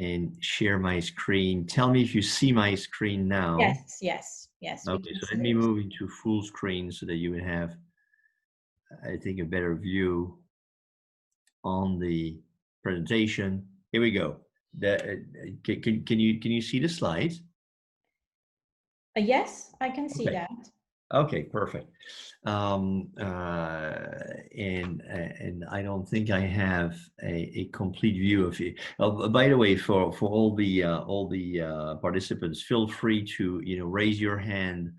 and share my screen. Tell me if you see my screen now. Yes, we Okay, can so see let me yours. move into full screen so that you will have, I think, a better view on the presentation. Here we go. Can you see the slides? Yes, I can see Okay. that. Okay, perfect. And I don't think I have a complete view of it. By the way, for all the participants, feel free to raise your hand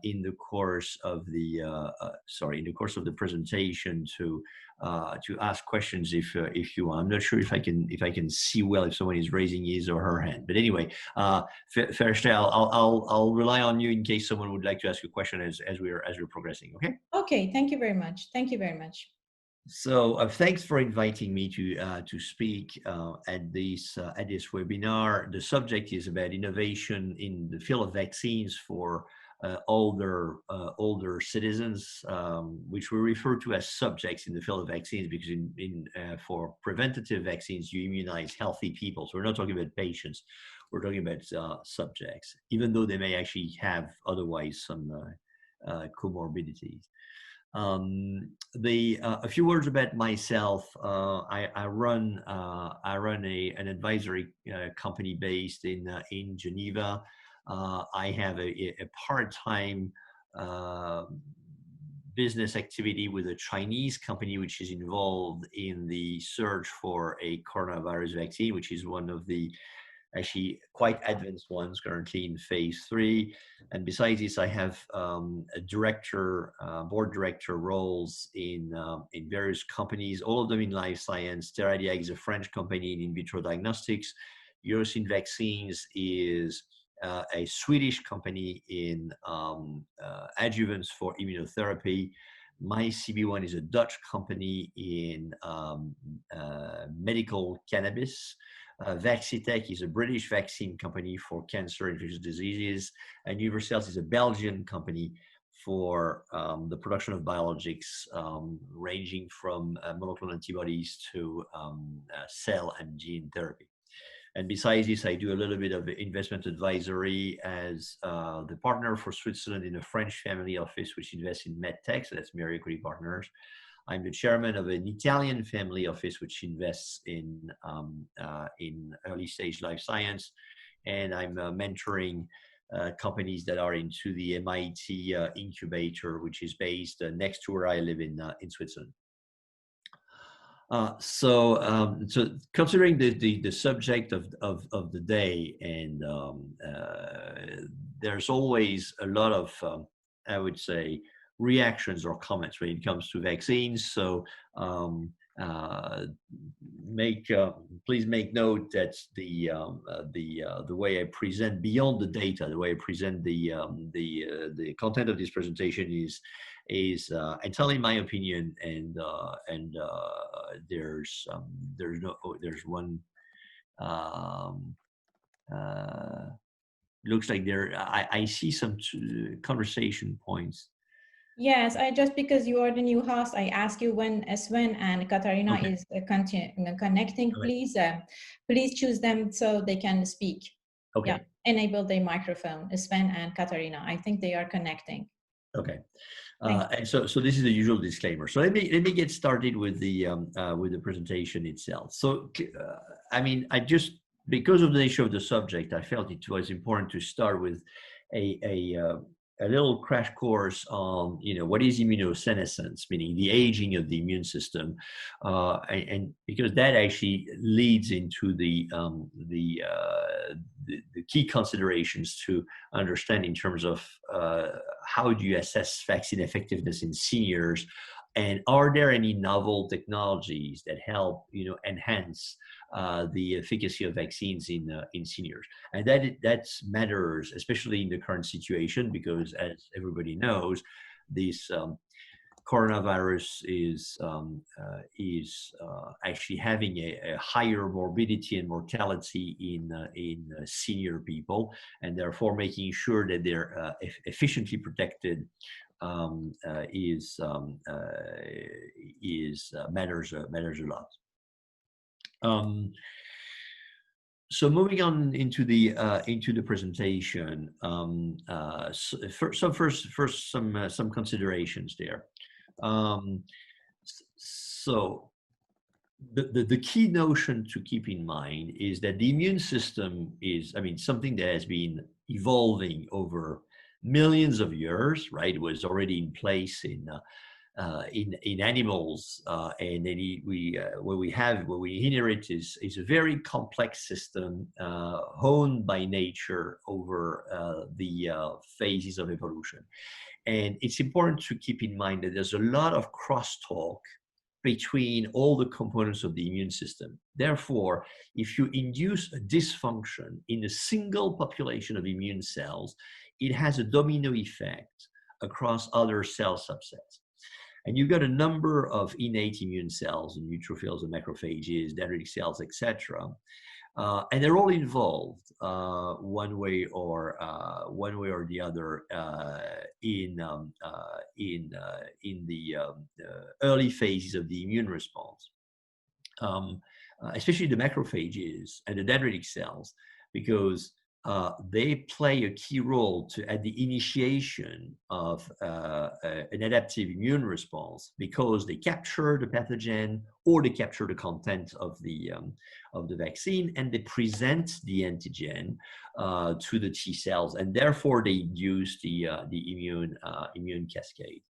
in the course of the in the course of the presentation to ask questions if you want. I'm not sure if I can see well if someone is raising his or her hand, but anyway. Fershte, I'll rely on you in case someone would like to ask a question as we're progressing. Okay. Okay, thank you very much. Thank you very much. So thanks for inviting me to speak at this webinar. The subject is about innovation in the field of vaccines for older citizens, which we refer to as subjects in the field of vaccines, because for preventative vaccines you immunize healthy people. So we're not talking about patients. We're talking about subjects, even though they may actually have otherwise some comorbidities. A few words about myself. I run an advisory company based in Geneva. I have a part-time business activity with a Chinese company which is involved in the search for a coronavirus vaccine, which is one of the actually quite advanced ones currently in phase 3. And besides this, I have board director roles in various companies, all of them in life science. Teradia is a French company in vitro diagnostics. Eurocin Vaccines is a Swedish company in adjuvants for immunotherapy. My CB1 is a Dutch company in medical cannabis. Vaccitech is a British vaccine company for cancer and infectious diseases, and Univercells is a Belgian company for the production of biologics, ranging from monoclonal antibodies to cell and gene therapy. And besides this, I do a little bit of investment advisory as the partner for Switzerland in a French family office, which invests in medtech. So that's Mary Equity Partners. I'm the chairman of an Italian family office which invests in early stage life science, and I'm mentoring companies that are into the MIT incubator, which is based next to where I live in Switzerland. So considering the subject of the day, and there's always a lot of I would say reactions or comments when it comes to vaccines. So please make note that the way I present beyond the data, the way I present the content of this presentation is entirely my opinion, and there's one looks like I see some conversation points. Yes, because you are the new host, I ask you when Sven and Katarina Okay. is connecting. Please, please choose them so they can speak. Okay. Yeah, enable their microphone, Sven and Katarina. I think they are connecting. Okay. And so this is the usual disclaimer. So let me get started with the presentation itself. So I mean, because of the nature of the subject, I felt it was important to start with a little crash course on what is immunosenescence, meaning the aging of the immune system, and because that actually leads into the key considerations to understand in terms of how do you assess vaccine effectiveness in seniors, and are there any novel technologies that help enhance the efficacy of vaccines in seniors. And that matters, especially in the current situation, because as everybody knows, this coronavirus is actually having a higher morbidity and mortality in senior people, and therefore making sure that they're efficiently protected matters a lot. So moving on into the presentation, first some considerations there. So the key notion to keep in mind is that the immune system is, I mean, something that has been evolving over millions of years, right? It was already in place in animals, and then what we inherit is a very complex system honed by nature over the phases of evolution. And it's important to keep in mind that there's a lot of crosstalk between all the components of the immune system. Therefore, if you induce a dysfunction in a single population of immune cells, it has a domino effect across other cell subsets. And you've got a number of innate immune cells, and neutrophils and macrophages, dendritic cells, etc. And they're all involved one way or the other in the early phases of the immune response, especially the macrophages and the dendritic cells, because they play a key role at the initiation of an adaptive immune response, because they capture the pathogen or they capture the content of the vaccine, and they present the antigen to the T cells, and therefore they induce the immune cascade.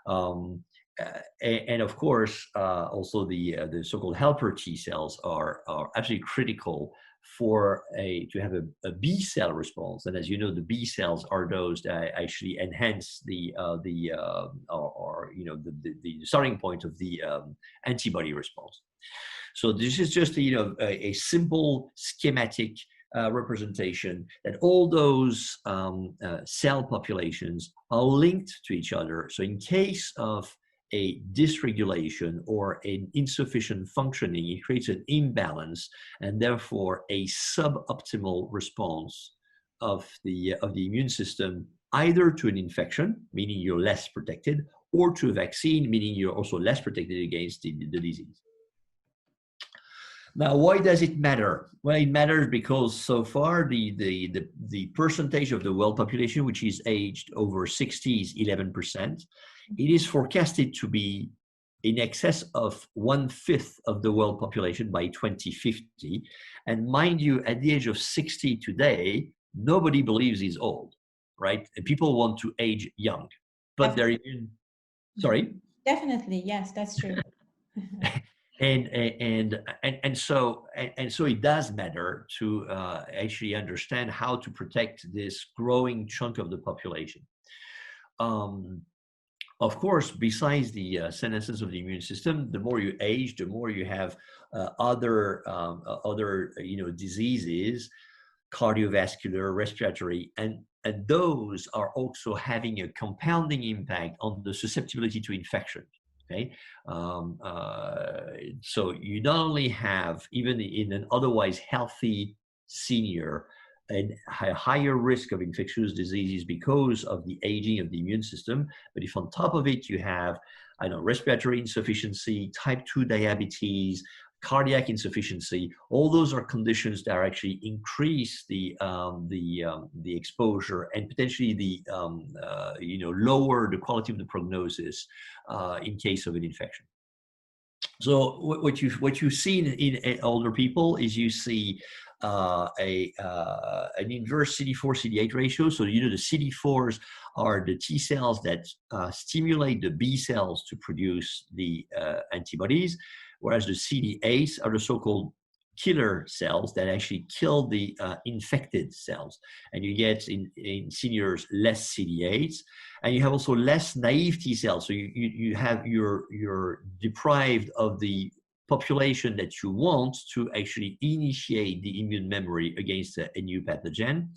And of course, also the so-called helper T cells are absolutely critical to have a B cell response. And as you know, the B cells are those that actually enhance the starting point of the antibody response. So this is just a simple schematic representation that all those cell populations are linked to each other. So in case of a dysregulation or an insufficient functioning, it creates an imbalance and therefore a suboptimal response of the immune system, either to an infection, meaning you're less protected, or to a vaccine, meaning you're also less protected against the disease. Now, why does it matter? Well, it matters because so far the percentage of the world population which is aged over 60 is 11%. It is forecasted to be in excess of 1/5 of the world population by 2050. And mind you, at the age of 60 today, nobody believes he's old, right? And people want to age young, but they're immune. Sorry? Definitely, yes, that's true. And so it does matter to actually understand how to protect this growing chunk of the population. Of course, besides the senescence of the immune system, the more you age, the more you have other diseases, cardiovascular, respiratory, and those are also having a compounding impact on the susceptibility to infection. Okay, so you not only have, even in an otherwise healthy senior, a higher risk of infectious diseases because of the aging of the immune system, but if on top of it you have, respiratory insufficiency, type 2 diabetes, cardiac insufficiency, all those are conditions that are actually increase the exposure and potentially lower the quality of the prognosis in case of an infection. So what you see in older people is you see an inverse CD4-CD8 ratio. So the CD4s are the T cells that stimulate the B cells to produce the antibodies, whereas the CD8s are the so-called killer cells that actually kill the infected cells. And you get in seniors less CD8s, and you have also less naive T cells. So you're deprived of the population that you want to actually initiate the immune memory against a new pathogen.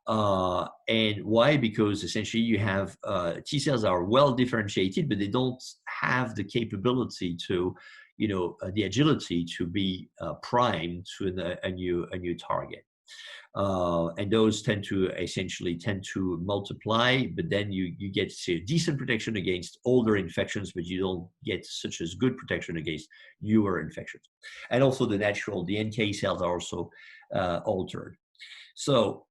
And why? Because essentially you have T cells are well differentiated, but they don't have the capability to, the agility to be primed to a new target. And those tend to multiply, but then you get decent protection against older infections, but you don't get such as good protection against newer infections. And also the NK cells are also altered. So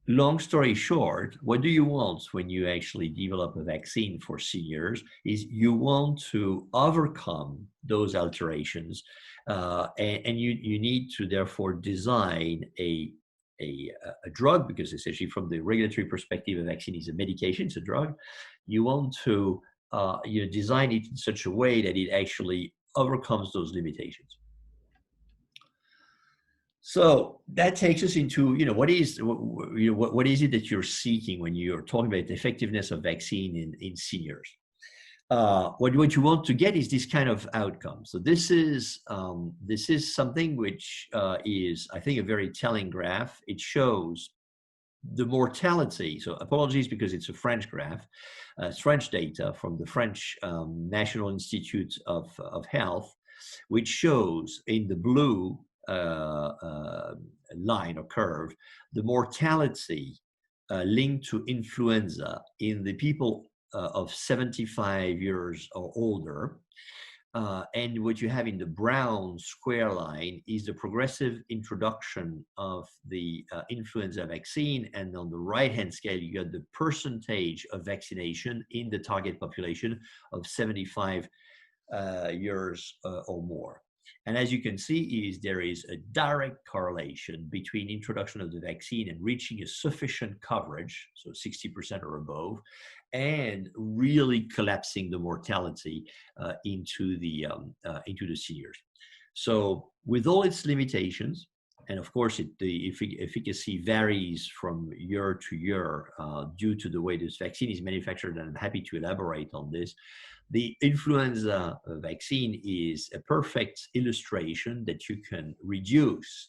long story short, what do you want when you actually develop a vaccine for seniors is you want to overcome those alterations, and you need to therefore design a drug, because essentially from the regulatory perspective, a vaccine is a medication, it's a drug. You want to design it in such a way that it actually overcomes those limitations. So that takes us into, what is it that you're seeking when you're talking about the effectiveness of vaccine in seniors? What you want to get is this kind of outcome. So this is something which is, I think, a very telling graph. It shows the mortality. So apologies because it's a French graph. It's French data from the French National Institute of Health, which shows in the blue line or curve the mortality linked to influenza in the people of 75 years or older. And what you have in the brown square line is the progressive introduction of the influenza vaccine. And on the right-hand scale, you got the percentage of vaccination in the target population of 75 years or more. And as you can see, there is a direct correlation between introduction of the vaccine and reaching a sufficient coverage, so 60% or above, and really collapsing the mortality into the seniors. So with all its limitations, and of course the efficacy varies from year to year due to the way this vaccine is manufactured, and I'm happy to elaborate on this. The influenza vaccine is a perfect illustration that you can reduce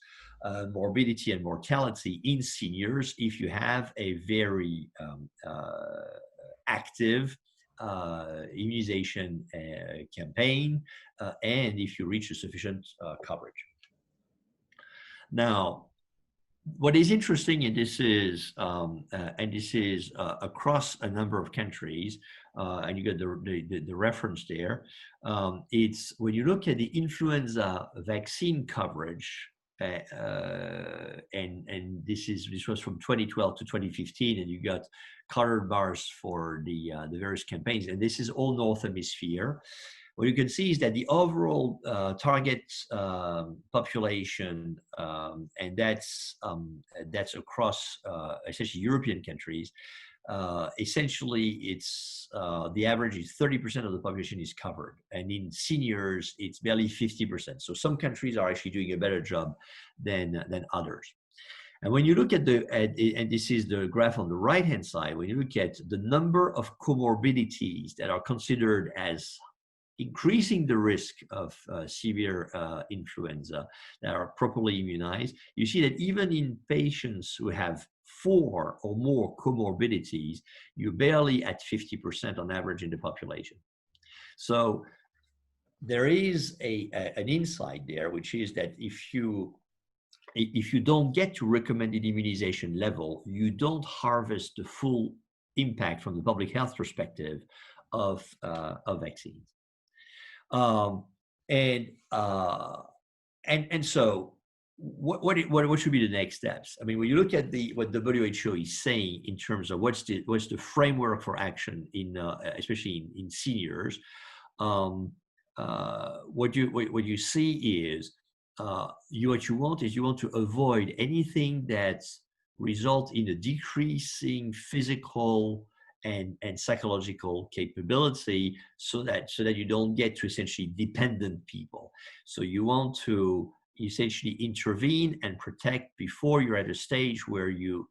morbidity and mortality in seniors if you have a very active immunization campaign, and if you reach a sufficient coverage. Now, what is interesting, and this is across a number of countries, and you got the reference there. It's when you look at the influenza vaccine coverage, and this was from 2012 to 2015, and you got colored bars for the various campaigns, and this is all North Hemisphere. What you can see is that the overall target population, and that's across essentially European countries. Essentially, it's the average is 30% of the population is covered, and in seniors, it's barely 50%. So some countries are actually doing a better job than others. And when you look at and this is the graph on the right-hand side, when you look at the number of comorbidities that are considered as increasing the risk of severe influenza that are properly immunized, you see that even in patients who have 4 or more comorbidities, you're barely at 50% on average in the population. So there is an insight there, which is that if you don't get to recommended immunization level, you don't harvest the full impact from the public health perspective of vaccines. And so what should be the next steps? I mean, when you look at what WHO is saying in terms of what's the framework for action in especially in seniors, what you see is what you want to avoid anything that results in a decreasing physical and psychological capability, so that you don't get to essentially dependent people. So you want to essentially intervene and protect before you're at a stage where you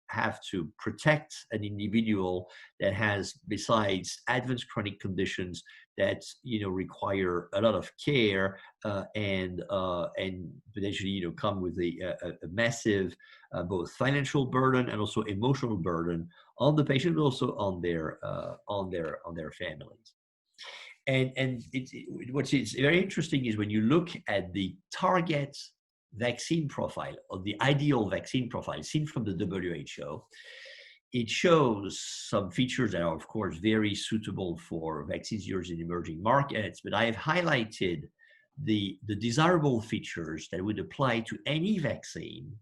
have to protect an individual that has, besides advanced chronic conditions that require a lot of care and potentially come with a massive both financial burden and also emotional burden on the patient, but also on their families. And what's very interesting is when you look at the target vaccine profile, or the ideal vaccine profile seen from the WHO, it shows some features that are, of course, very suitable for vaccines used in emerging markets. But I have highlighted the desirable features that would apply to any vaccine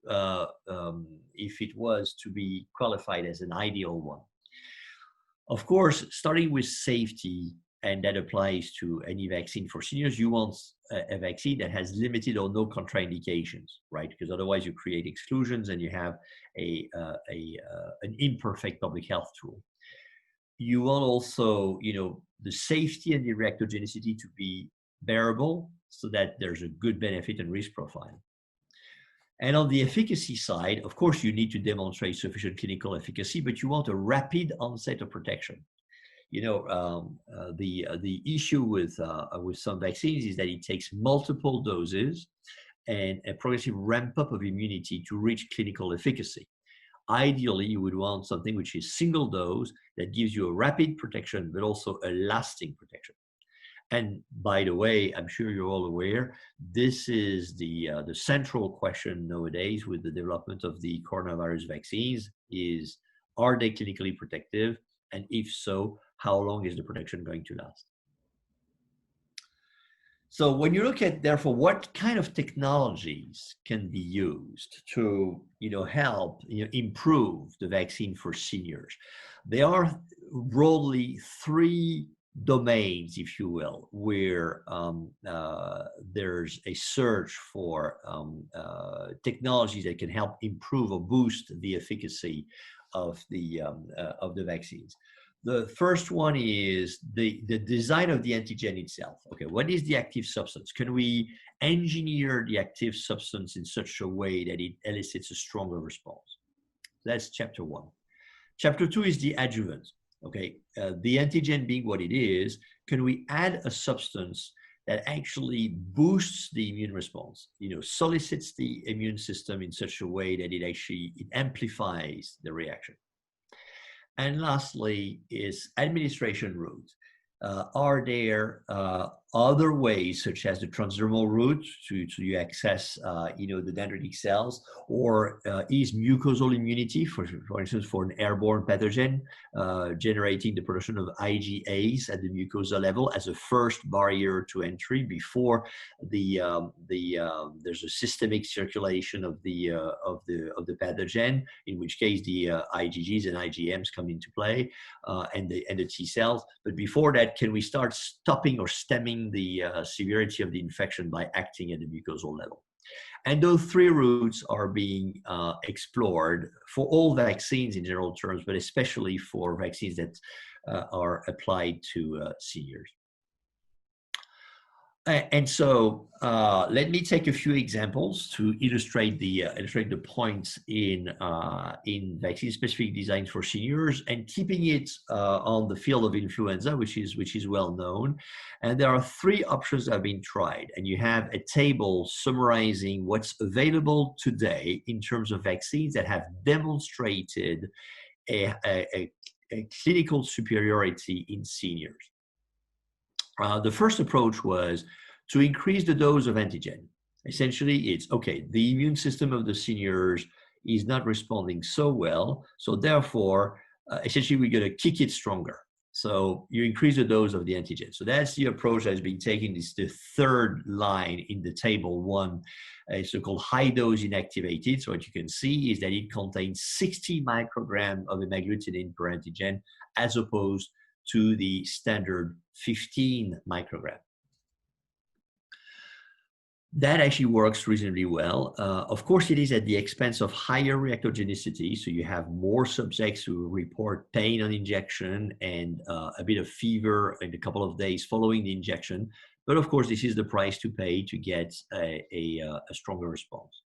if it was to be qualified as an ideal one. Of course, starting with safety, and that applies to any vaccine for seniors, you want a vaccine that has limited or no contraindications, right? Because otherwise you create exclusions and you have an imperfect public health tool. You want also, the safety and the reactogenicity to be bearable so that there's a good benefit and risk profile. And on the efficacy side, of course, you need to demonstrate sufficient clinical efficacy, but you want a rapid onset of protection. The issue with some vaccines is that it takes multiple doses and a progressive ramp up of immunity to reach clinical efficacy. Ideally, you would want something which is single dose that gives you a rapid protection, but also a lasting protection. And by the way, I'm sure you're all aware, this is the central question nowadays with the development of the coronavirus vaccines is, are they clinically protective? And if so, how long is the protection going to last? So when you look at, therefore, what kind of technologies can be used to, help, improve the vaccine for seniors, there are broadly three domains, if you will, where there's a search for technologies that can help improve or boost the efficacy of the vaccines. The first one is the design of the antigen itself. Okay, what is the active substance? Can we engineer the active substance in such a way that it elicits a stronger response? That's chapter one. Chapter two is the adjuvant. Okay, the antigen being what it is, can we add a substance that actually boosts the immune response, solicits the immune system in such a way that it amplifies the reaction? And lastly is administration route. Are there other ways, such as the transdermal route, to access, the dendritic cells, or is mucosal immunity, for instance, for an airborne pathogen, generating the production of IgAs at the mucosa level as a first barrier to entry before there's a systemic circulation of the pathogen, in which case the IgGs and IgMs come into play, and the T cells. But before that, can we start stopping or stemming the severity of the infection by acting at the mucosal level? And those three routes are being explored for all vaccines in general terms, but especially for vaccines that are applied to seniors. And so let me take a few examples to illustrate the points in vaccine-specific designs for seniors, and keeping it on the field of influenza, which is well known. And there are three options that have been tried, and you have a table summarizing what's available today in terms of vaccines that have demonstrated a clinical superiority in seniors. The first approach was to increase the dose of antigen. Essentially, it's okay, the immune system of the seniors is not responding so well, so therefore, essentially, we're going to kick it stronger. So you increase the dose of the antigen. So that's the approach that has been taken. It's the third line in the table one, so-called high dose inactivated. So what you can see is that it contains 60 micrograms of hemagglutinin per antigen, as opposed to the standard 15 microgram. That actually works reasonably well. Of course, it is at the expense of higher reactogenicity. So you have more subjects who report pain on injection and a bit of fever in a couple of days following the injection. But of course, this is the price to pay to get a stronger response.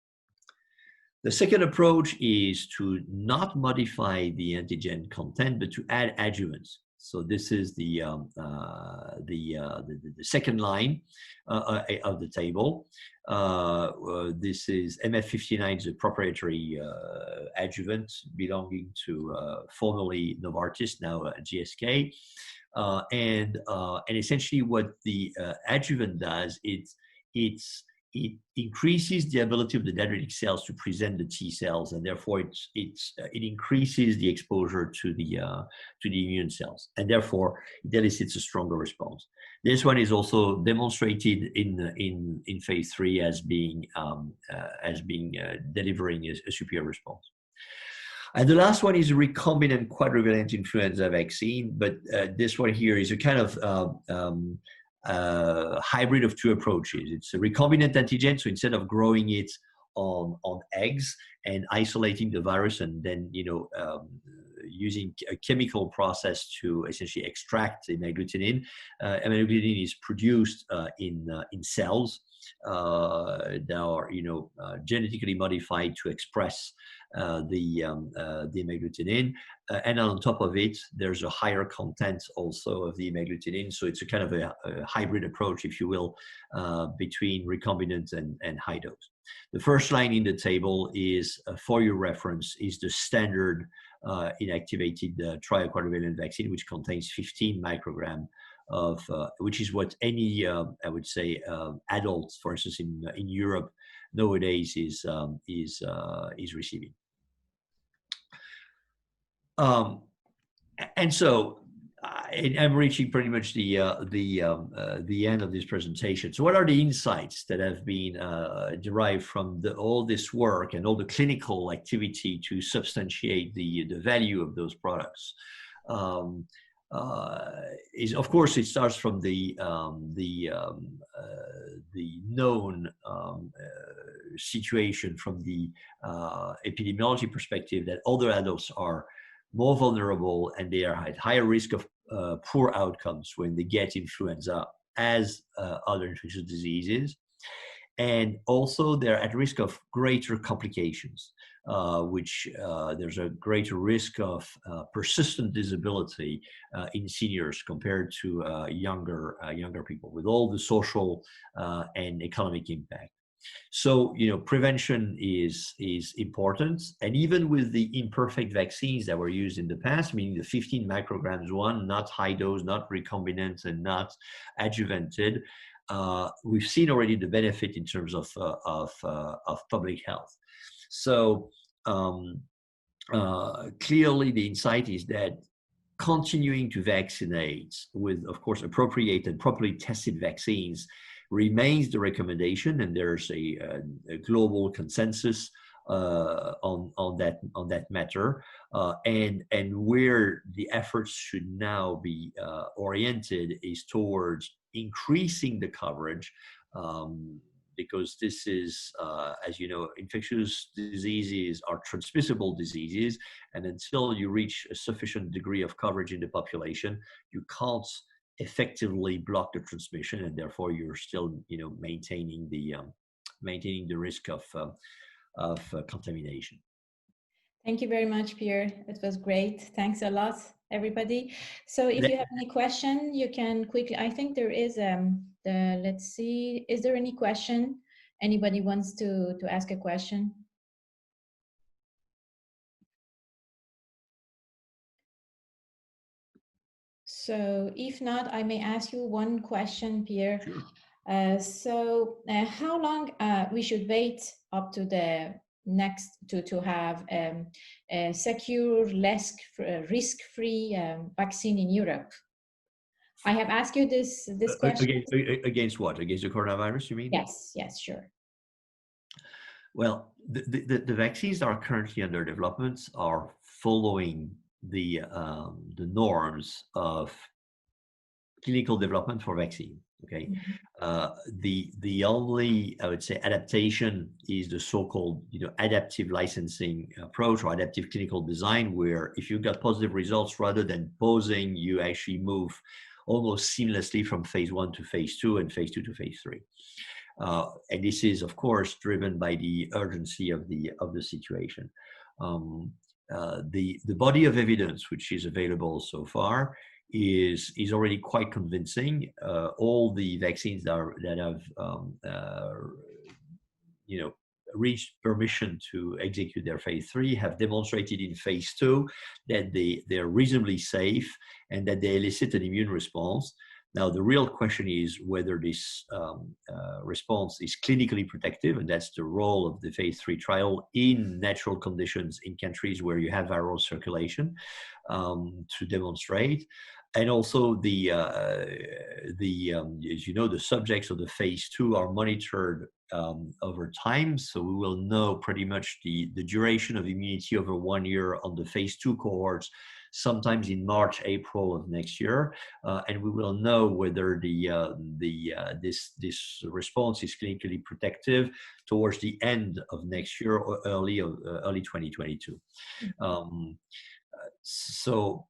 The second approach is to not modify the antigen content, but to add adjuvants. So this is the second line of the table. This is MF59, is a proprietary adjuvant belonging to formerly Novartis, now GSK. And essentially what the adjuvant does, it increases the ability of the dendritic cells to present the T cells, and therefore it increases the exposure to the immune cells, and therefore it elicits a stronger response. This one is also demonstrated in phase 3 as being delivering a superior response. And the last one is a recombinant quadrivalent influenza vaccine, but this one here is a kind of hybrid of two approaches. It's a recombinant antigen, so instead of growing it on eggs and isolating the virus and then using a chemical process to essentially extract immunoglutenin, immunoglutenin is produced in cells that are genetically modified to express the immunoglutenin, and on top of it there's a higher content also of the immunoglutenin, so it's a kind of a hybrid approach, if you will, between recombinant and high dose. The first line in the table is, for your reference, is the standard inactivated triquadrivalent vaccine, which contains 15 microgram of, which is what any, I would say, adults, for instance, in Europe nowadays is receiving. And so I'm reaching pretty much the end of this presentation. So what are the insights that have been derived from all this work and all the clinical activity to substantiate the value of those products? Is, of course, it starts from the known situation from the epidemiology perspective, that older adults are more vulnerable and they are at higher risk of poor outcomes when they get influenza as other infectious diseases. And also they're at risk of greater complications, which there's a greater risk of persistent disability in seniors compared to younger people, with all the social and economic impact. So, prevention is important. And even with the imperfect vaccines that were used in the past, meaning the 15 micrograms one, not high dose, not recombinant, and not adjuvanted, we've seen already the benefit in terms of public health. So clearly the insight is that continuing to vaccinate with, of course, appropriate and properly tested vaccines remains the recommendation, and there's a global consensus on that matter, and where the efforts should now be oriented is towards increasing the coverage, because this is, as you know, infectious diseases are transmissible diseases, and until you reach a sufficient degree of coverage in the population, you can't effectively block the transmission, and therefore you're still, maintaining the risk of contamination. Thank you very much, Pierre. It was great. Thanks a lot, everybody. So if you have any question, you can quickly, I think there is, let's see, is there any question? Anybody wants to ask a question? So if not, I may ask you one question, Pierre. Sure. So how long we should wait up to the next to have a secure, less risk-free vaccine in Europe? I have asked you this question. Against what? Against the coronavirus, you mean? Yes, sure. Well, the vaccines that are currently under development are following the norms of clinical development for vaccine. Okay, the only, I would say, adaptation is the so-called adaptive licensing approach, or adaptive clinical design, where if you got positive results, rather than pausing, you actually move almost seamlessly from phase 1 to phase 2 and phase 2 to phase 3. And this is, of course, driven by the urgency of the situation. The body of evidence which is available so far is already quite convincing. All the vaccines that have reached permission to execute their phase 3 have demonstrated in phase 2 that they're reasonably safe and that they elicit an immune response. Now, the real question is whether this response is clinically protective, and that's the role of the phase 3 trial in natural conditions in countries where you have viral circulation, to demonstrate. and also as you know, the subjects of the phase 2 are monitored over time, so we will know pretty much the duration of immunity over 1 year on the phase 2 cohorts, sometimes in March, April of next year, and we will know whether this response is clinically protective towards the end of next year or early 2022. So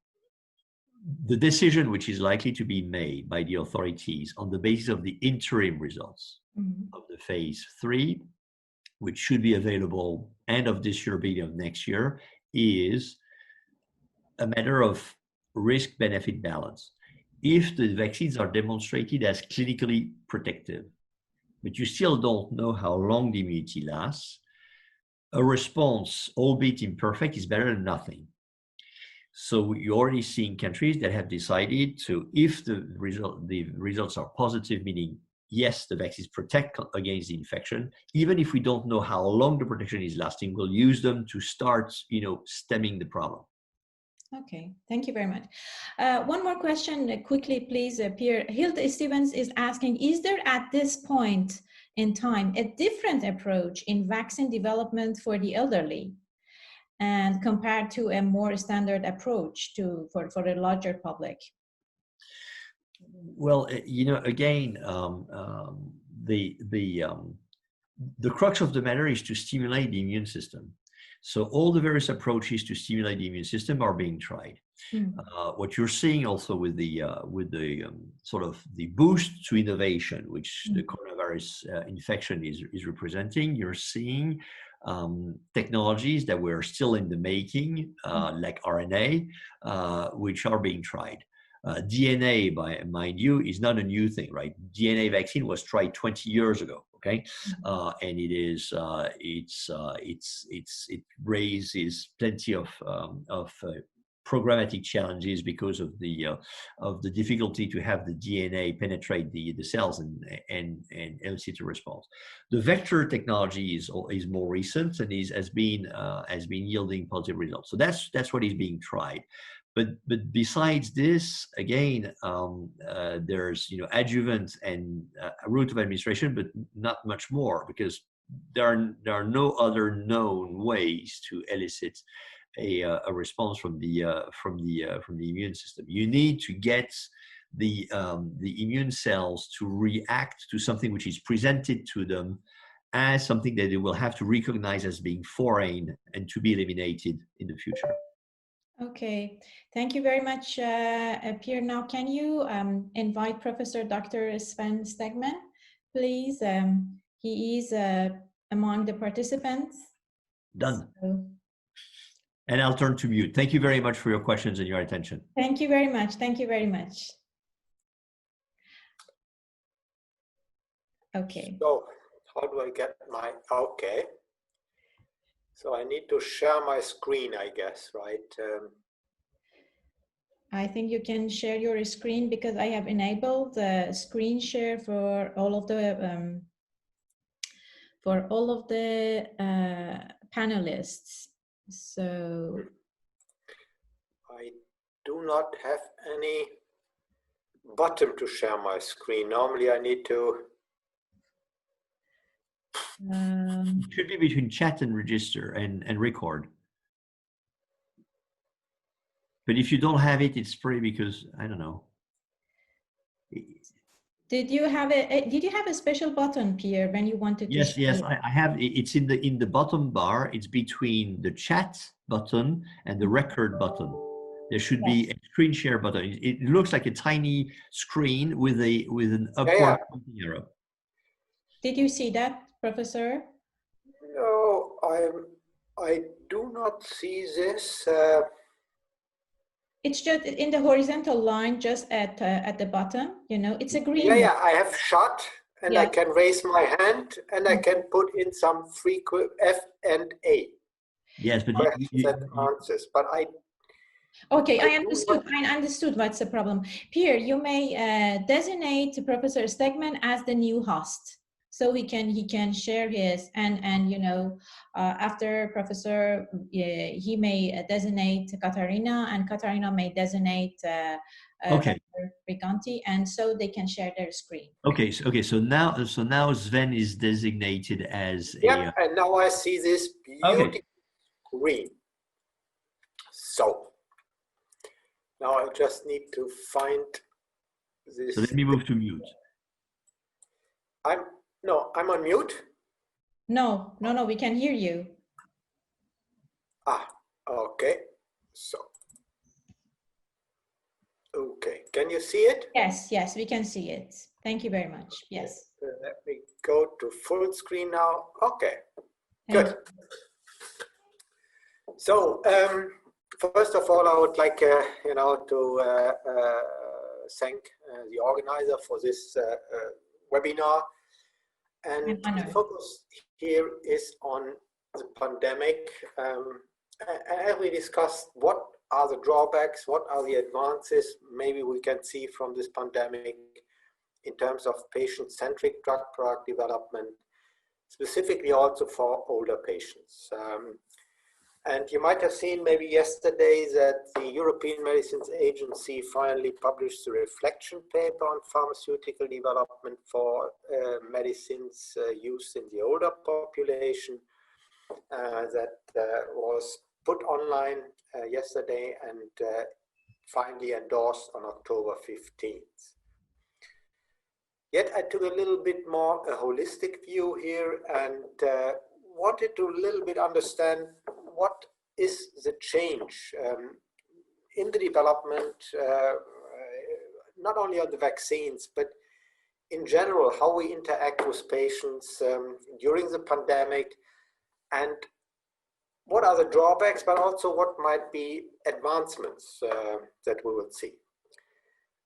the decision which is likely to be made by the authorities on the basis of the interim results of the phase 3, which should be available end of this year, beginning of next year, is a matter of risk-benefit balance. If the vaccines are demonstrated as clinically protective, but you still don't know how long the immunity lasts, a response, albeit imperfect, is better than nothing. So you're already seeing countries that have decided to, if the results are positive, meaning yes, the vaccines protect against the infection, even if we don't know how long the protection is lasting, we'll use them to start, stemming the problem. Okay, thank you very much. One more question quickly, please, Pierre. Hilde Stevens is asking, is there at this point in time a different approach in vaccine development for the elderly and compared to a more standard approach for the larger public? Well, again, the crux of the matter is to stimulate the immune system. So all the various approaches to stimulate the immune system are being tried. What you're seeing also with the sort of the boost to innovation, which the coronavirus infection is representing, you're seeing technologies that were still in the making, like RNA, which are being tried. DNA, mind you, is not a new thing, right? DNA vaccine was tried 20 years ago. Okay, and it raises plenty of programmatic challenges because of the difficulty to have the DNA penetrate the cells and elicit a response. The vector technology is more recent and has been yielding positive results. So that's what is being tried. But besides this, again, there's adjuvant and a route of administration, but not much more, because there are no other known ways to elicit a response from the immune system. You need to get the immune cells to react to something which is presented to them as something that they will have to recognize as being foreign and to be eliminated in the future. Okay, thank you very much, Pierre. Now, can you invite Professor Dr. Sven Stegman, please? He is among the participants. Done. And I'll turn to mute. Thank you very much for your questions and your attention. Thank you very much. Thank you very much. Okay. So, how do I get my, okay. So I need to share my screen, I guess, right? I think you can share your screen because I have enabled the screen share for all of the panelists. So I do not have any button to share my screen. Normally I need to. It should be between chat and register and record. But if you don't have it, it's free because I don't know. Did you have a special button, Pierre, when you wanted to? Yes, I have. It's in the bottom bar. It's between the chat button and the record button. There should be a screen share button. It looks like a tiny screen with an upward arrow. Did you see that, Professor? No, I do not see this. It's just in the horizontal line, just at the bottom. It's a green. Yeah, I have shot, and I can raise my hand, and I can put in some frequent F and A. Yes, but answers. But Okay, I understood. I understood what's the problem. Pierre, you may designate Professor Stegman as the new host. so he can share his, and you know, after Professor, he may designate Katarina, and Katarina may designate Okay. Dr. Briganti, and so they can share their screen. Okay. So now Sven is designated as Yep, and now I see this beautiful Okay. green. So now I just need to find this. So let me move to mute. I'm on mute. No, we can hear you. Ah, okay. So, okay, can you see it? Yes, we can see it. Thank you very much. Yes. Let me go to full screen now. Okay, Thank good. So, first of all, I would like, you know, to thank the organizer for this webinar. And the focus here is on the pandemic. As we discussed, what are the drawbacks, what are the advances maybe we can see from this pandemic in terms of patient-centric drug product development, specifically also for older patients. And you might have seen maybe yesterday that the European Medicines Agency finally published a reflection paper on pharmaceutical development for medicines used in the older population that was put online yesterday and finally endorsed on October 15th. Yet I took a little bit more a holistic view here and wanted to a little bit understand what is the change in the development, not only of the vaccines, but in general, how we interact with patients during the pandemic, and what are the drawbacks, but also what might be advancements that we would see.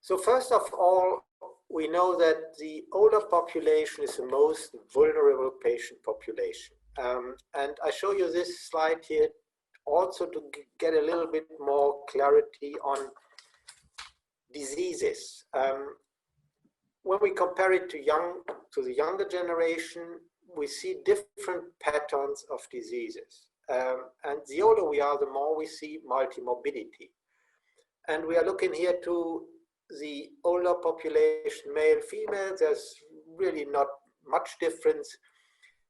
So first of all, we know that the older population is the most vulnerable patient population. And I show you this slide here also to get a little bit more clarity on diseases. When we compare it to the younger generation, we see different patterns of diseases. And the older we are, the more we see multimorbidity. And we are looking here to the older population, male, female, there's really not much difference.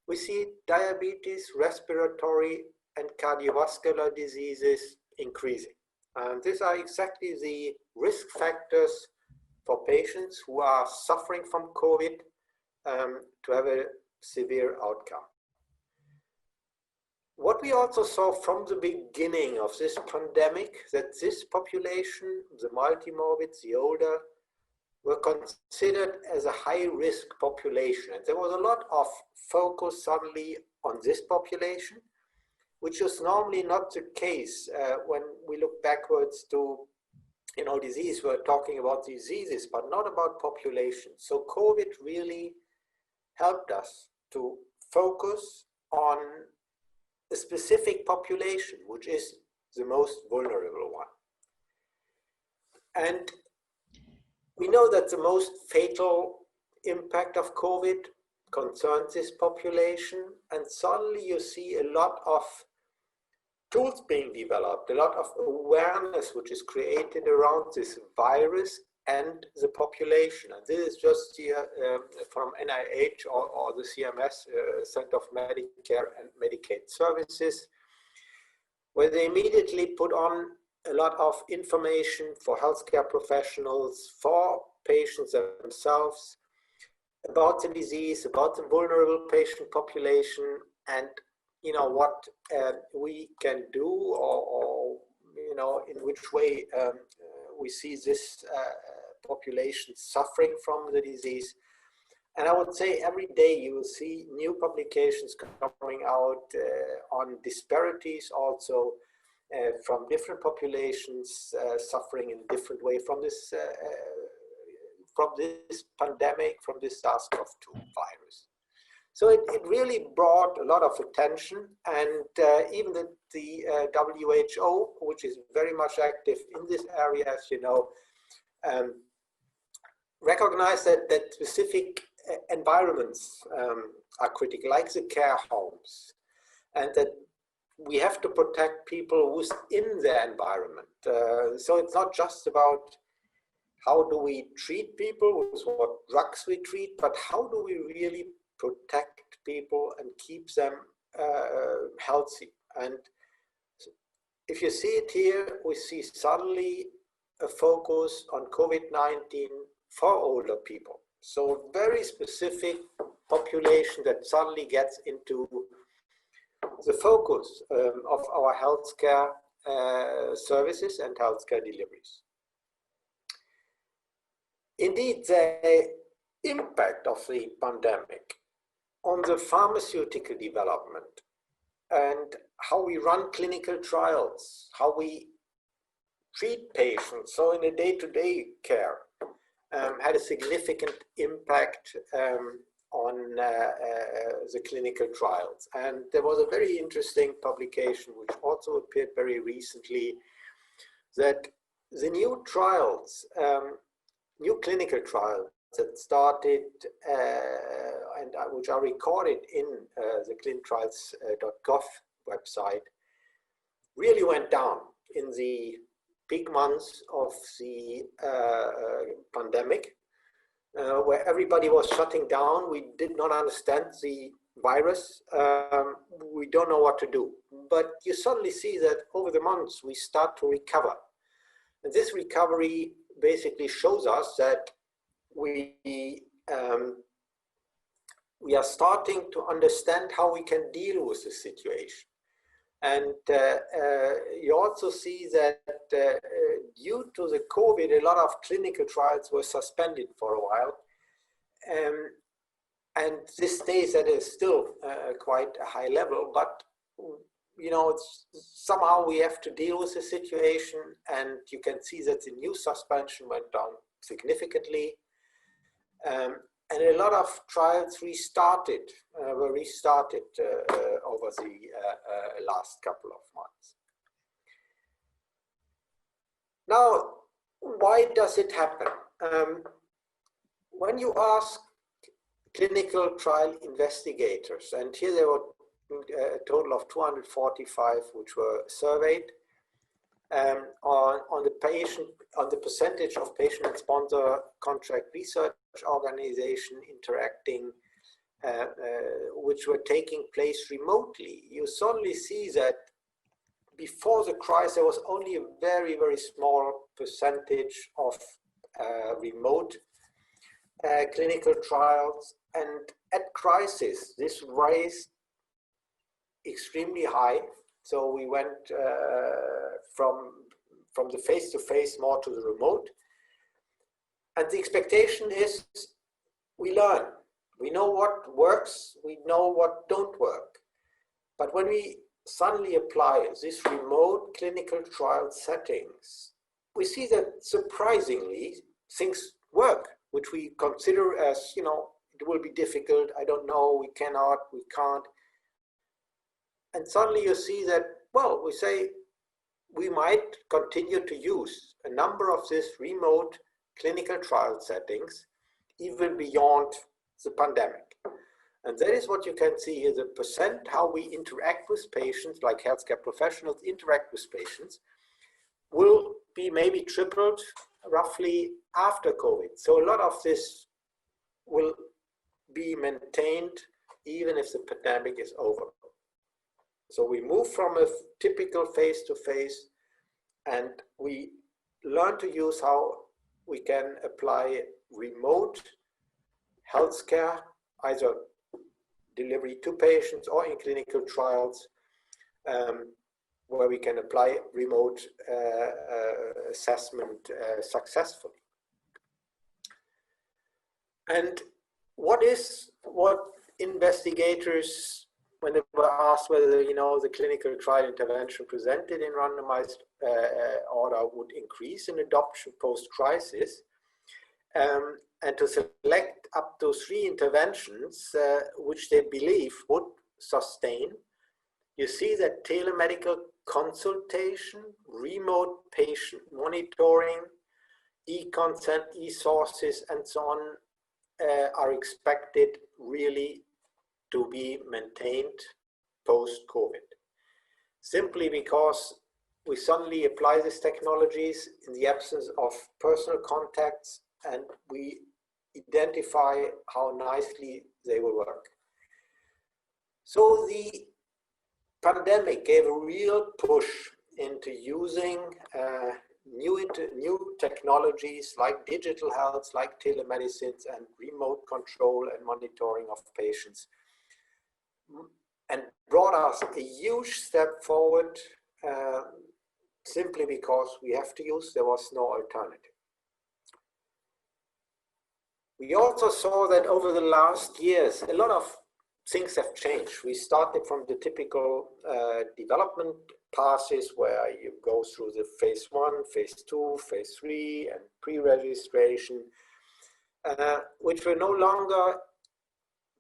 We see diabetes, respiratory, and cardiovascular diseases increasing. And these are exactly the risk factors for patients who are suffering from COVID to have a severe outcome. What we also saw from the beginning of this pandemic, that this population, the multimorbid, the older, were considered as a high-risk population. And there was a lot of focus suddenly on this population, which is normally not the case when we look backwards to, you know, disease. We're talking about diseases, but not about population. So COVID really helped us to focus on a specific population, which is the most vulnerable one. And we know that the most fatal impact of COVID concerns this population, and suddenly you see a lot of tools being developed, a lot of awareness which is created around this virus and the population. And this is just here from NIH or the CMS, Center of Medicare and Medicaid Services, where they immediately put on a lot of information for healthcare professionals, for patients themselves, about the disease, about the vulnerable patient population, and you know what we can do, or you know in which way we see this population suffering from the disease. And I would say every day you will see new publications coming out on disparities also from different populations suffering in a different way from this pandemic, from this SARS-CoV-2 virus. So it really brought a lot of attention, and even the WHO, which is very much active in this area, as you know, recognized that specific environments are critical, like the care homes, and that we have to protect people who's in their environment. So it's not just about how do we treat people, with what drugs we treat, but how do we really protect people and keep them healthy. And if you see it here, we see suddenly a focus on COVID-19 for older people. So very specific population that suddenly gets into the focus of our healthcare services and healthcare deliveries. Indeed, the impact of the pandemic on the pharmaceutical development and how we run clinical trials, how we treat patients, so in a day-to-day care, had a significant impact on the clinical trials. And there was a very interesting publication which also appeared very recently, that the new trials, new clinical trials that started and which are recorded in the clinicaltrials.gov website, really went down in the peak months of the pandemic, where everybody was shutting down. We did not understand the virus. We don't know what to do. But you suddenly see that over the months we start to recover. And this recovery basically shows us that we are starting to understand how we can deal with the situation. And you also see that due to the COVID, a lot of clinical trials were suspended for a while. And this stays at a still quite a high level, but you know, somehow we have to deal with the situation, and you can see that the new suspension went down significantly. And a lot of trials were restarted over the last couple of months. Now, why does it happen? When you ask clinical trial investigators, and here there were a total of 245 which were surveyed, on the percentage of patient and sponsor contract research organization interacting, which were taking place remotely, you suddenly see that before the crisis there was only a very, very small percentage of remote clinical trials, and at crisis this raised extremely high. So we went from the face-to-face more to the remote. And the expectation is we learn. We know what works, we know what don't work. But when we suddenly apply these remote clinical trial settings, we see that surprisingly things work, which we consider as, you know, it will be difficult, I don't know, we cannot, we can't. And suddenly you see that, well, we say we might continue to use a number of these remote clinical trial settings even beyond the pandemic. And that is what you can see here, the percent how we interact with patients, like healthcare professionals interact with patients, will be maybe tripled roughly after COVID. So a lot of this will be maintained even if the pandemic is over. So we move from a typical face-to-face, and we learn to use how we can apply remote healthcare, either delivery to patients or in clinical trials, where we can apply remote assessment successfully. And what investigators, when they were asked whether, you know, the clinical trial intervention presented in randomized order would increase in adoption post-crisis, and to select up to 3 interventions which they believe would sustain, you see that telemedical consultation, remote patient monitoring, e-consent, e-sources, and so on are expected really to be maintained post-COVID. Simply because we suddenly apply these technologies in the absence of personal contacts, and we identify how nicely they will work. So the pandemic gave a real push into using new technologies like digital health, like telemedicine and remote control and monitoring of patients, and brought us a huge step forward simply because we have to use, there was no alternative. We also saw that over the last years, a lot of things have changed. We started from the typical development passes where you go through the phase 1, phase 2, phase 3, and pre-registration, which were no longer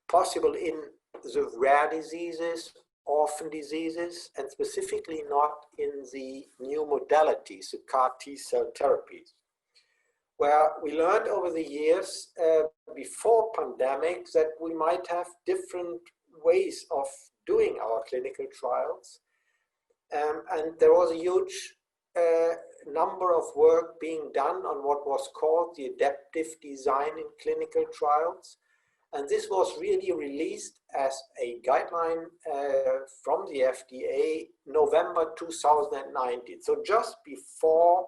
possible in the rare diseases, orphan diseases, and specifically not in the new modalities, the CAR T-cell therapies, where we learned over the years before pandemic that we might have different ways of doing our clinical trials. And there was a huge number of work being done on what was called the adaptive design in clinical trials. And this was really released as a guideline from the FDA November 2019, so just before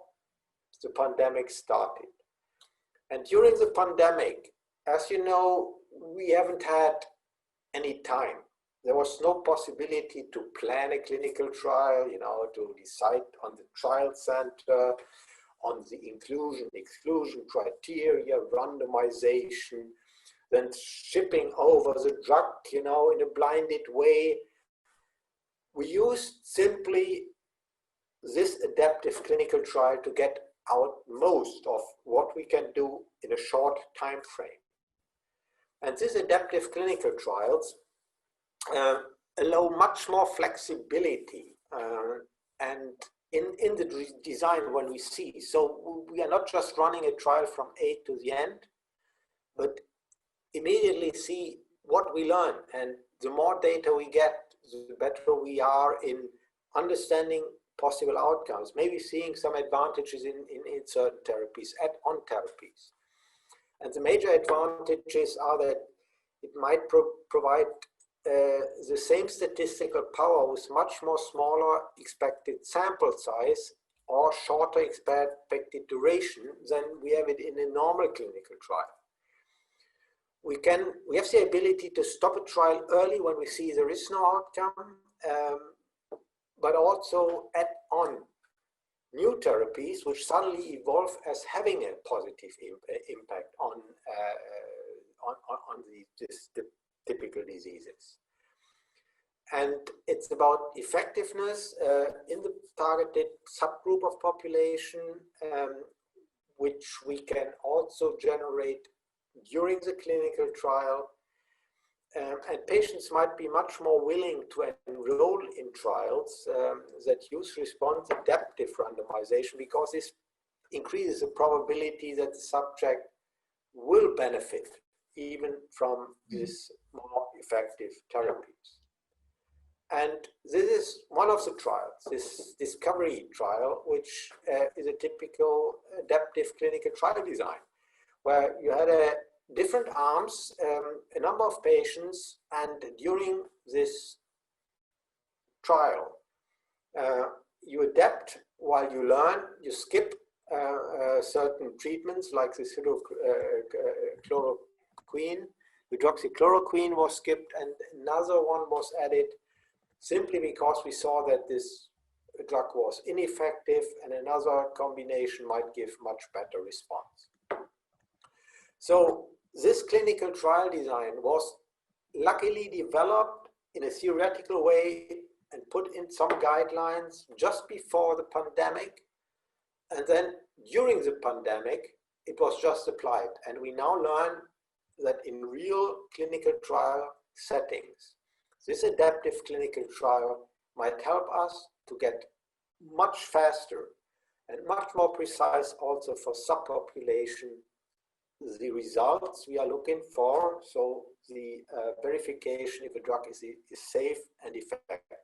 the pandemic started. And during the pandemic, as you know, we haven't had any time. There was no possibility to plan a clinical trial, to decide on the trial center, on the inclusion, exclusion criteria, randomization, then shipping over the drug, in a blinded way. We used simply this adaptive clinical trial to get out most of what we can do in a short time frame. And these adaptive clinical trials allow much more flexibility and in the design when we see. So we are not just running a trial from A to the end, but immediately see what we learn. And the more data we get, the better we are in understanding possible outcomes, maybe seeing some advantages in certain therapies, add-on therapies. And the major advantages are that it might provide the same statistical power with much more smaller expected sample size or shorter expected duration than we have it in a normal clinical trial. We have the ability to stop a trial early when we see there is no outcome, but also add on new therapies which suddenly evolve as having a positive impact on the typical diseases. And it's about effectiveness in the targeted subgroup of population, which we can also generate during the clinical trial. And patients might be much more willing to enroll in trials that use response adaptive randomization, because this increases the probability that the subject will benefit even from these more effective therapies. And this is one of the trials, this discovery trial, which is a typical adaptive clinical trial design, where you had different arms, a number of patients, and during this trial, you adapt while you learn, you skip certain treatments like the hydroxychloroquine. Hydroxychloroquine was skipped and another one was added simply because we saw that this drug was ineffective and another combination might give much better response. So this clinical trial design was luckily developed in a theoretical way and put in some guidelines just before the pandemic. And then during the pandemic, it was just applied. And we now learn that in real clinical trial settings, this adaptive clinical trial might help us to get much faster and much more precise also for subpopulation the results we are looking for, so the verification if a drug is safe and effective.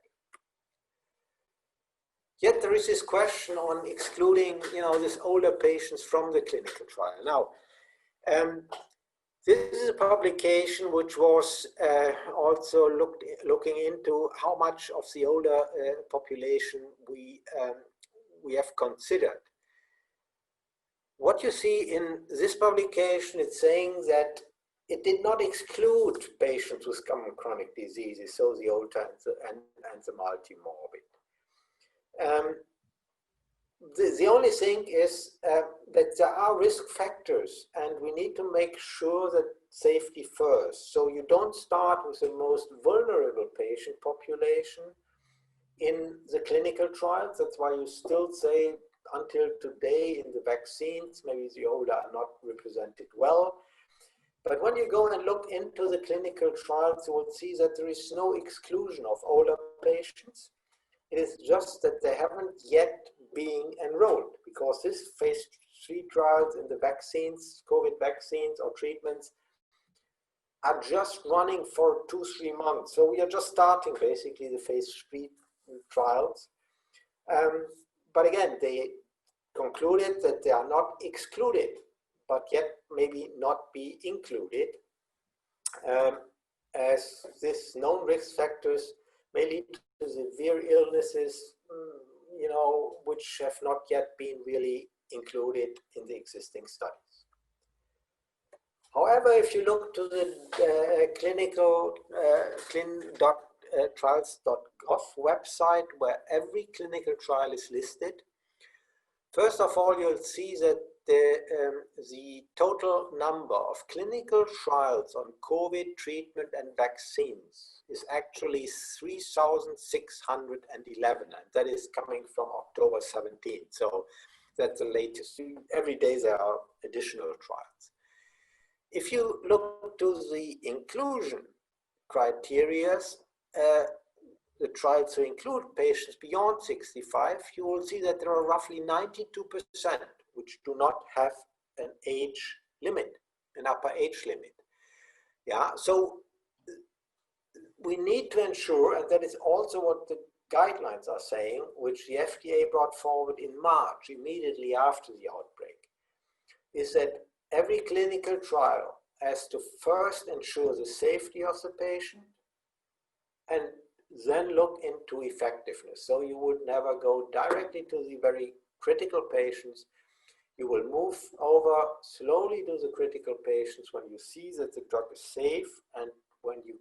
Yet there is this question on excluding, these older patients from the clinical trial. Now, this is a publication which was also looking into how much of the older population we have considered. What you see in this publication, it's saying that it did not exclude patients with common chronic diseases, so the older and the multimorbid. The only thing is that there are risk factors, and we need to make sure that safety first. So you don't start with the most vulnerable patient population in the clinical trials. That's why you still say until today in the vaccines, maybe the older are not represented well. But when you go and look into the clinical trials, you will see that there is no exclusion of older patients. It is just that they haven't yet been enrolled, because this phase 3 trials in the vaccines, COVID vaccines or treatments, are just running for 2-3 months. So we are just starting basically the phase 3 trials. But again, they concluded that they are not excluded, but yet maybe not be included, as these known risk factors may lead to severe illnesses, which have not yet been really included in the existing studies. However, if you look to the clin.trials.gov website, where every clinical trial is listed, first of all, you'll see that the total number of clinical trials on COVID treatment and vaccines is actually 3,611, and that is coming from October 17. So that's the latest. Every day there are additional trials. If you look to the inclusion criteria, the trials to include patients beyond 65, you will see that there are roughly 92% which do not have an age limit, an upper age limit. Yeah, so we need to ensure, and that is also what the guidelines are saying, which the FDA brought forward in March, immediately after the outbreak, is that every clinical trial has to first ensure the safety of the patient and then look into effectiveness. So you would never go directly to the very critical patients. You will move over slowly to the critical patients when you see that the drug is safe and when you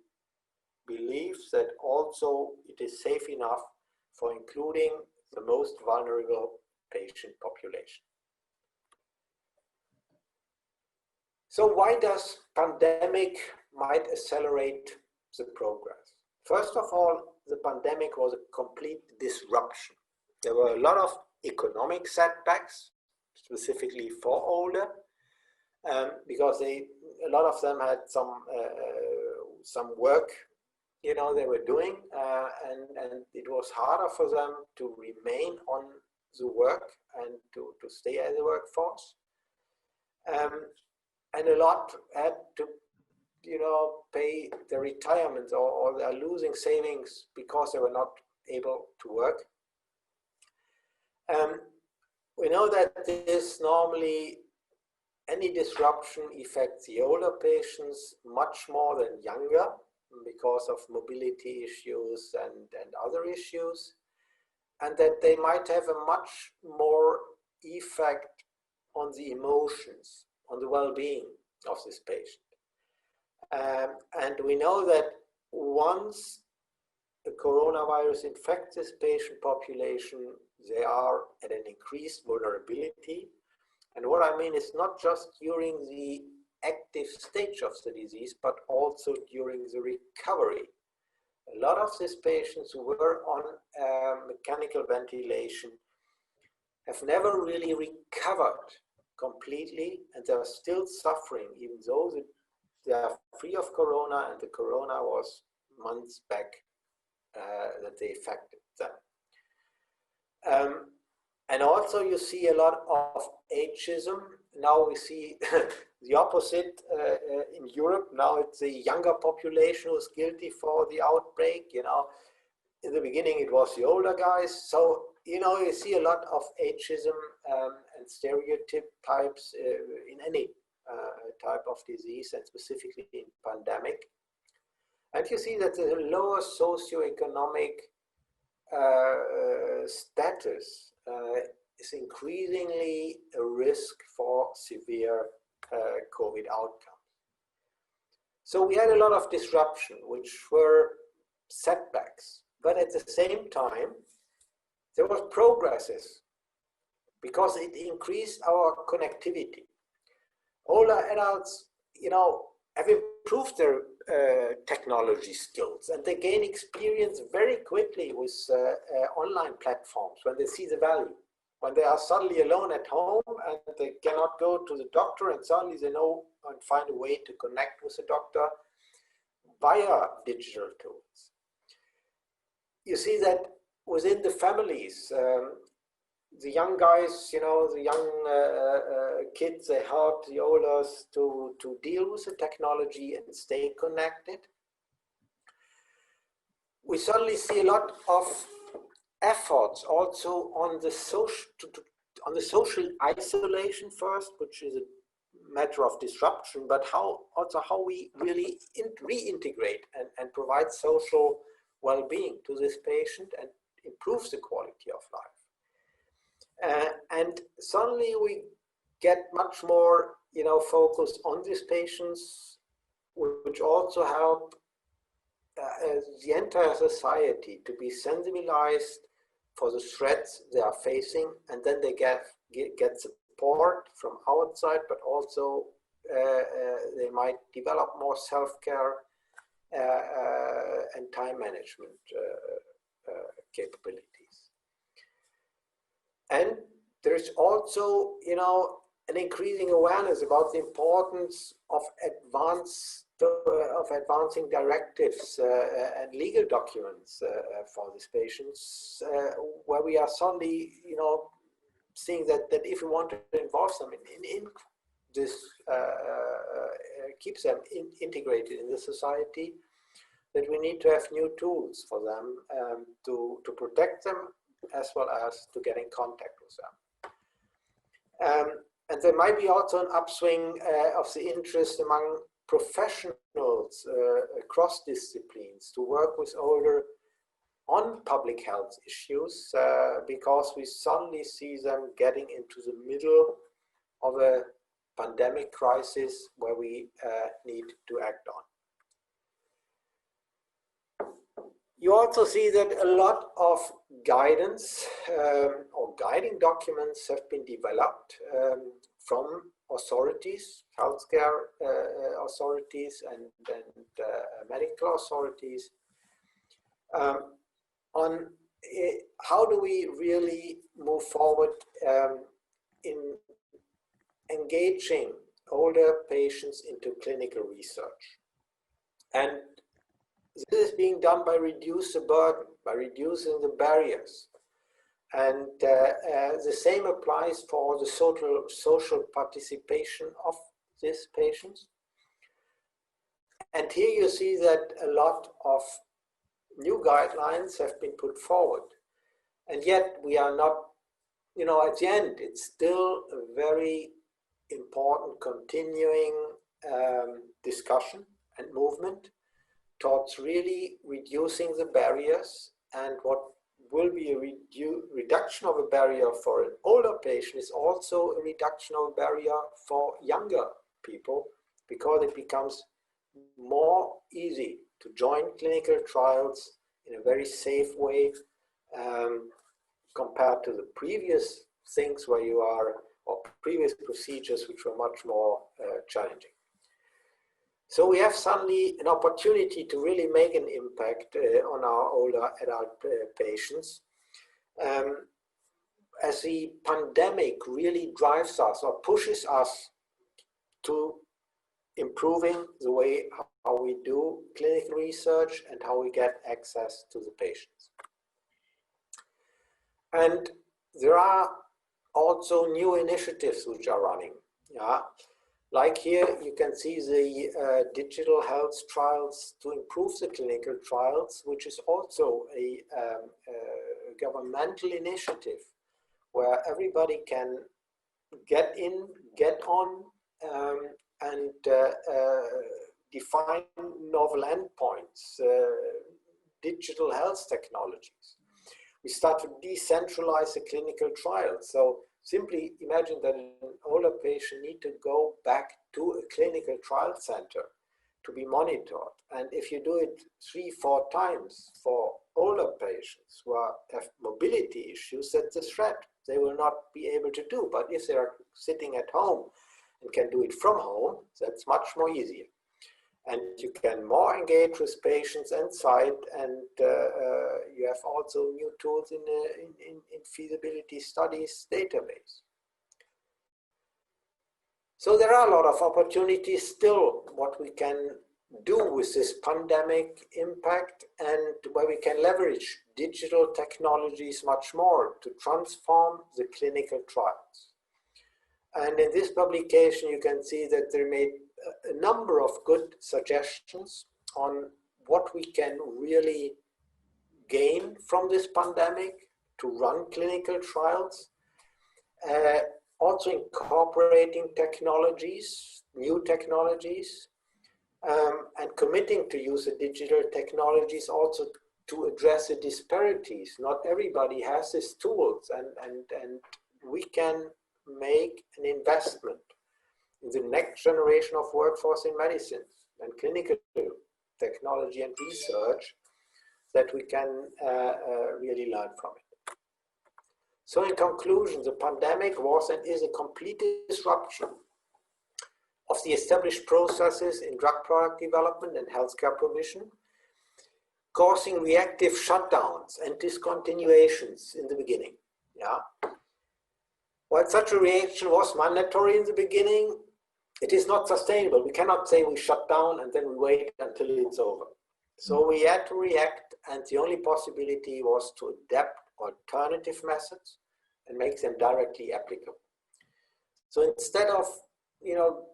believe that also it is safe enough for including the most vulnerable patient population. So why does pandemic might accelerate the progress? First of all, the pandemic was a complete disruption. There were a lot of economic setbacks, specifically for older, because a lot of them had some work, they were doing, and it was harder for them to remain on the work and to stay as a workforce. And a lot had to, pay their retirement or they are losing savings because they were not able to work. We know that this normally, any disruption affects the older patients much more than younger because of mobility issues and other issues, and that they might have a much more effect on the emotions, on the well-being of this patient. And we know that once the coronavirus infects this patient population, they are at an increased vulnerability. And what I mean is not just during the active stage of the disease, but also during the recovery. A lot of these patients who were on mechanical ventilation have never really recovered completely, and they are still suffering, even though they are free of corona, and the corona was months back that they affected them. And also you see a lot of ageism. Now we see the opposite in Europe. Now it's the younger population who's guilty for the outbreak. You know, in the beginning it was the older guys. So, you know, you see a lot of ageism and stereotypes in any type of disease, and specifically in pandemic. And you see that the lower socioeconomic status is increasingly a risk for severe COVID outcomes. So we had a lot of disruption, which were setbacks, but at the same time, there was progresses because it increased our connectivity. Older adults, you know, have improved their technology skills, and they gain experience very quickly with online platforms when they see the value. When they are suddenly alone at home and they cannot go to the doctor, and suddenly they know and find a way to connect with the doctor via digital tools. You see that within the families, the young guys, you know, the young kids, they help the elders to deal with the technology and stay connected. We suddenly see a lot of efforts also on the social isolation first, which is a matter of disruption, but how we really reintegrate and provide social well-being to this patient and improve the quality of life. And suddenly we get much more, you know, focus on these patients, which also help the entire society to be sensibilized for the threats they are facing, and then they get support from outside, but also they might develop more self-care and time management capabilities. And there's also, you know, an increasing awareness about the importance of advancing directives and legal documents for these patients, where we are suddenly, you know, seeing that if we want to involve them in this, keeps them integrated in the society, that we need to have new tools for them to protect them as well as to get in contact with them. And there might be also an upswing of the interest among professionals across disciplines to work with older on public health issues, because we suddenly see them getting into the middle of a pandemic crisis where we need to act on. You also see that a lot of guidance or guiding documents have been developed from authorities, healthcare authorities and medical authorities, on how do we really move forward in engaging older patients into clinical research. And this is being done by reducing the burden, by reducing the barriers. And the same applies for the social participation of these patients. And here you see that a lot of new guidelines have been put forward. And yet we are not, you know, at the end, it's still a very important continuing discussion and movement towards really reducing the barriers. And what will be a reduction of a barrier for an older patient is also a reduction of a barrier for younger people, because it becomes more easy to join clinical trials in a very safe way compared to the previous things where you are, or previous procedures which were much more challenging. So we have suddenly an opportunity to really make an impact on our older adult patients. As the pandemic really drives us or pushes us to improving the way how we do clinical research and how we get access to the patients. And there are also new initiatives which are running. Yeah. Like here, you can see the digital health trials to improve the clinical trials, which is also a governmental initiative where everybody can get in, get on, and define novel endpoints, digital health technologies. We start to decentralize the clinical trials. So simply imagine that an older patient needs to go back to a clinical trial center to be monitored. And if you do it 3-4 times for older patients who have mobility issues, that's a threat. They will not be able to do. But if they are sitting at home and can do it from home, that's much more easier. And you can more engage with patients and site, and you have also new tools in feasibility studies database. So there are a lot of opportunities still what we can do with this pandemic impact, and where we can leverage digital technologies much more to transform the clinical trials. And in this publication, you can see that they made a number of good suggestions on what we can really gain from this pandemic to run clinical trials. Also incorporating technologies, new technologies, and committing to use the digital technologies also to address the disparities. Not everybody has these tools, and we can make an investment in the next generation of workforce in medicine and clinical technology and research that we can really learn from it. So in conclusion, the pandemic was and is a complete disruption of the established processes in drug product development and healthcare provision, causing reactive shutdowns and discontinuations in the beginning. Yeah. While such a reaction was mandatory in the beginning, it is not sustainable. We cannot say we shut down and then we wait until it's over. So we had to react, and the only possibility was to adapt alternative methods and make them directly applicable. So instead of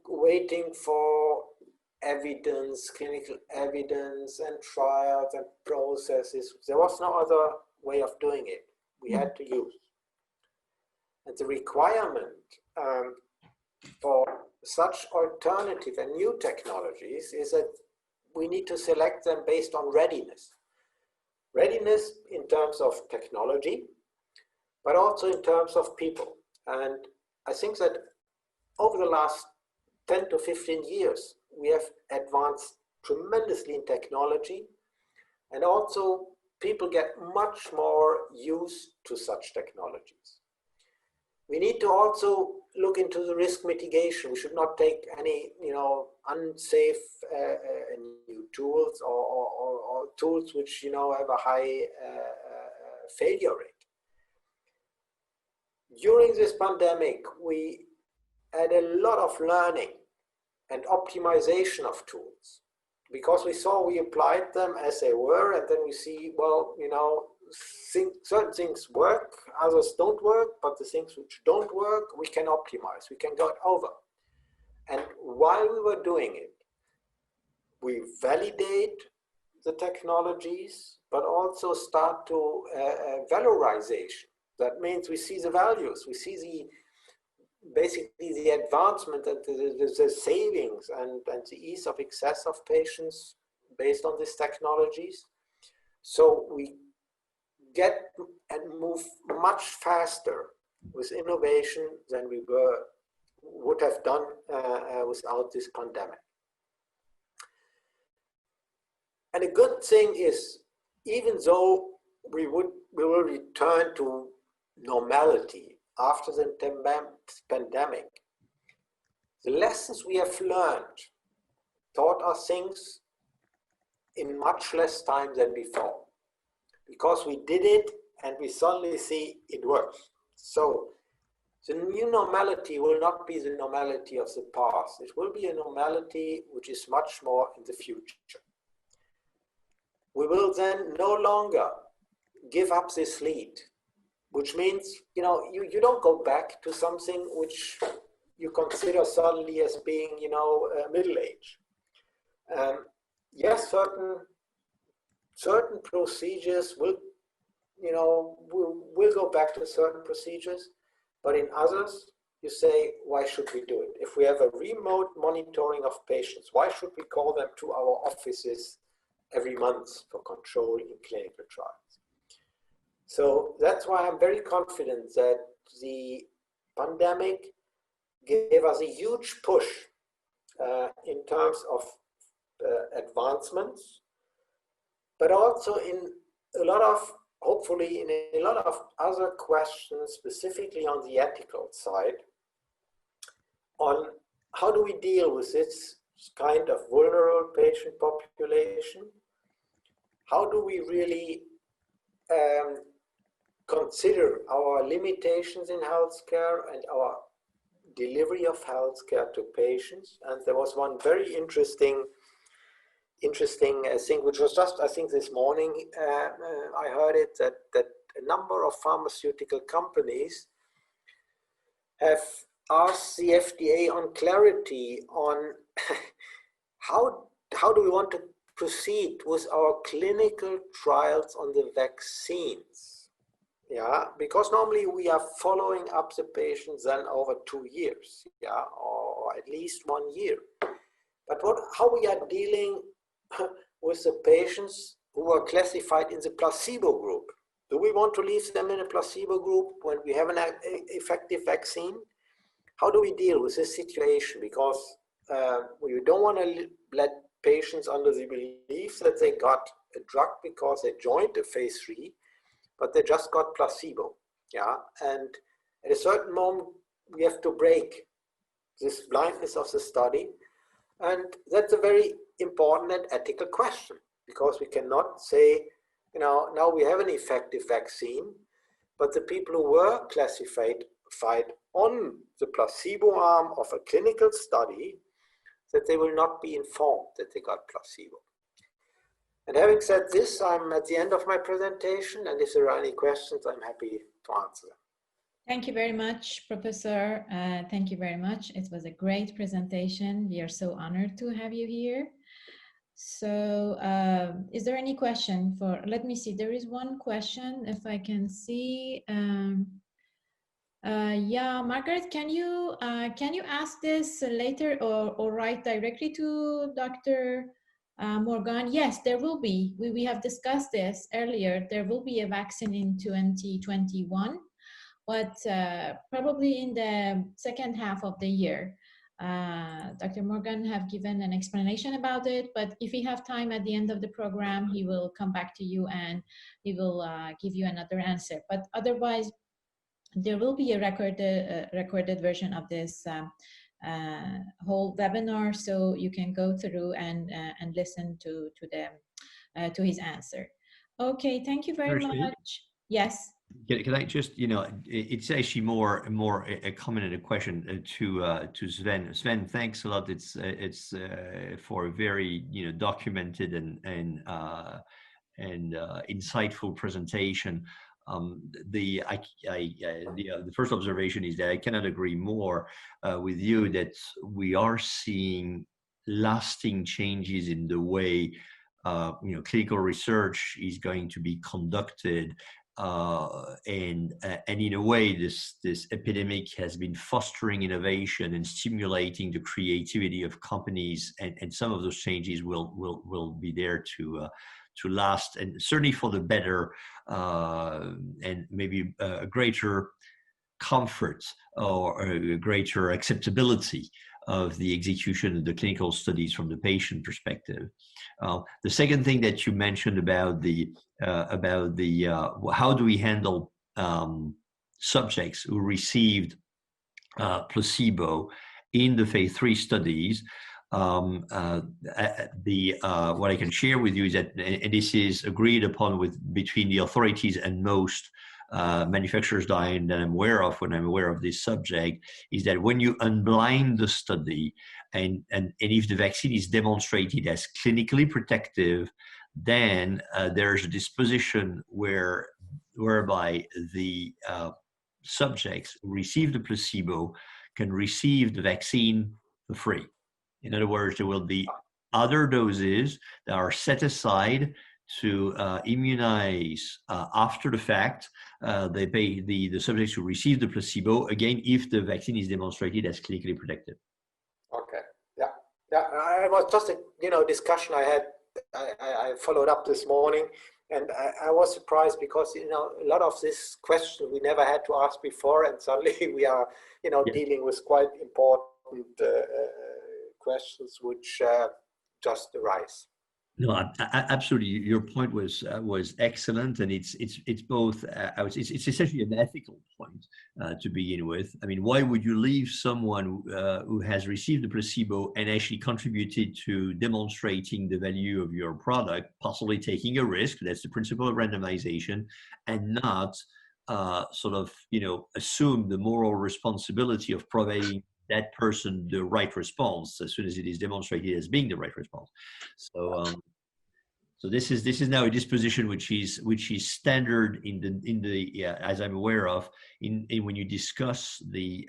waiting for evidence, clinical evidence and trials and processes, there was no other way of doing it. We had to use. And the requirement for such alternative and new technologies is that we need to select them based on readiness. Readiness in terms of technology, but also in terms of people. And I think that over the last 10 to 15 years, we have advanced tremendously in technology, and also people get much more used to such technologies. We need to also look into the risk mitigation. We should not take any, unsafe new tools or tools which, have a high failure rate. During this pandemic, we had a lot of learning and optimization of tools, because we applied them as they were, and then we see, well, certain things work, others don't work, but the things which don't work, we can optimize, we can go over. And while we were doing it, we validate the technologies, but also start to valorization. That means we see the values, we see basically the advancement and the savings and the ease of access of patients based on these technologies. So we get and move much faster with innovation than we would have done without this pandemic. And a good thing is, even though we will return to normality after the pandemic, the lessons we have learned taught us things in much less time than before, because we did it and we suddenly see it works. So the new normality will not be the normality of the past. It will be a normality which is much more in the future. We will then no longer give up this lead, which means, you don't go back to something which you consider suddenly as being, middle age. Yes, certain procedures will go back to certain procedures, but in others, you say, why should we do it? If we have a remote monitoring of patients, why should we call them to our offices every month for control in clinical trials? So that's why I'm very confident that the pandemic gave us a huge push in terms of advancements, but also in a lot of, hopefully in a lot of other questions, specifically on the ethical side, on how do we deal with this kind of vulnerable patient population? How do we really consider our limitations in healthcare and our delivery of healthcare to patients? And there was one very interesting thing, which was just, I think this morning, I heard it, that a number of pharmaceutical companies have asked the FDA on clarity on how do we want to proceed with our clinical trials on the vaccines. Yeah, because normally we are following up the patients then over 2 years, yeah, or at least 1 year. But how we are dealing with the patients who are classified in the placebo group? Do we want to leave them in a placebo group when we have an effective vaccine? How do we deal with this situation? Because we don't want to let patients under the belief that they got a drug because they joined a phase 3, but they just got placebo. Yeah, and at a certain moment, we have to break this blindness of the study. And that's a very important and ethical question, because we cannot say, now we have an effective vaccine, but the people who were classified on the placebo arm of a clinical study, that they will not be informed that they got placebo. And having said this, I'm at the end of my presentation, and if there are any questions, I'm happy to answer them. Thank you very much, Professor. Thank you very much. It was a great presentation. We are so honored to have you here. So is there any question let me see, there is one question, if I can see. Yeah, Margaret, can you ask this later or write directly to Dr. Morgan? Yes, there will be. We have discussed this earlier. There will be a vaccine in 2021, but probably in the second half of the year. Dr. Morgan have given an explanation about it, but if we have time at the end of the program, he will come back to you and he will give you another answer. But otherwise, there will be a recorded version of this whole webinar, so you can go through and listen to his answer. Okay, thank you very much. Yes. Can I just, it's actually more a comment and a question to Sven. Sven, thanks a lot. It's for a very documented and insightful presentation. The first observation is that I cannot agree more with you that we are seeing lasting changes in the way clinical research is going to be conducted. And in a way, this epidemic has been fostering innovation and stimulating the creativity of companies, and some of those changes will be there to last, and certainly for the better, and maybe a greater comfort or a greater acceptability of the execution of the clinical studies from the patient perspective. The second thing that you mentioned about the how do we handle subjects who received placebo in the phase 3 studies. What I can share with you is that, and this is agreed upon between the authorities and most manufacturers that I'm aware of when I'm aware of this subject, is that when you unblind the study and if the vaccine is demonstrated as clinically protective, then there's a disposition whereby the subjects who receive the placebo can receive the vaccine for free. In other words, there will be other doses that are set aside to immunize after the fact. They pay the subjects who receive the placebo, again, if the vaccine is demonstrated as clinically protective. Okay, yeah. I was just a discussion I had. I followed up this morning, and I was surprised because a lot of these questions we never had to ask before, and suddenly we are dealing with quite important questions which just arise. No, absolutely. Your point was excellent, and it's both. It's essentially an ethical point to begin with. I mean, why would you leave someone who has received the placebo and actually contributed to demonstrating the value of your product, possibly taking a risk? That's the principle of randomization, and not assume the moral responsibility of providing that person the right response as soon as it is demonstrated as being the right response. So this is now a disposition which is standard in the as I'm aware of in when you discuss the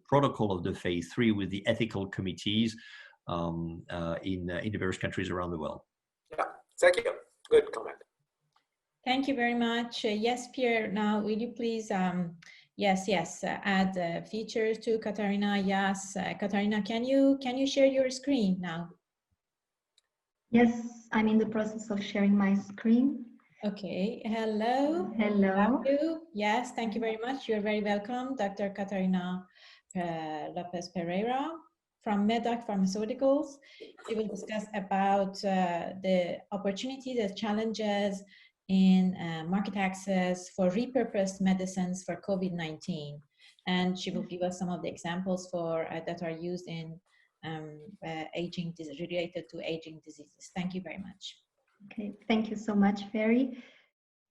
protocol of the phase 3 with the ethical committees in the various countries around the world. Yeah, thank you. Good comment. Thank you very much. Yes, Pierre. Now, will you please? Yes. Add features to Katarina. Yes, Katarina. Can you share your screen now? Yes, I'm in the process of sharing my screen. Okay. Hello. Hello. Yes. Thank you very much. You're very welcome, Dr. Katarina Lopez Pereira from Medac Pharmaceuticals. We will discuss about the opportunities and challenges in market access for repurposed medicines for COVID-19, and she will give us some of the examples for that are used in aging related to aging diseases. Thank you very much. Okay, thank you so much, Ferry.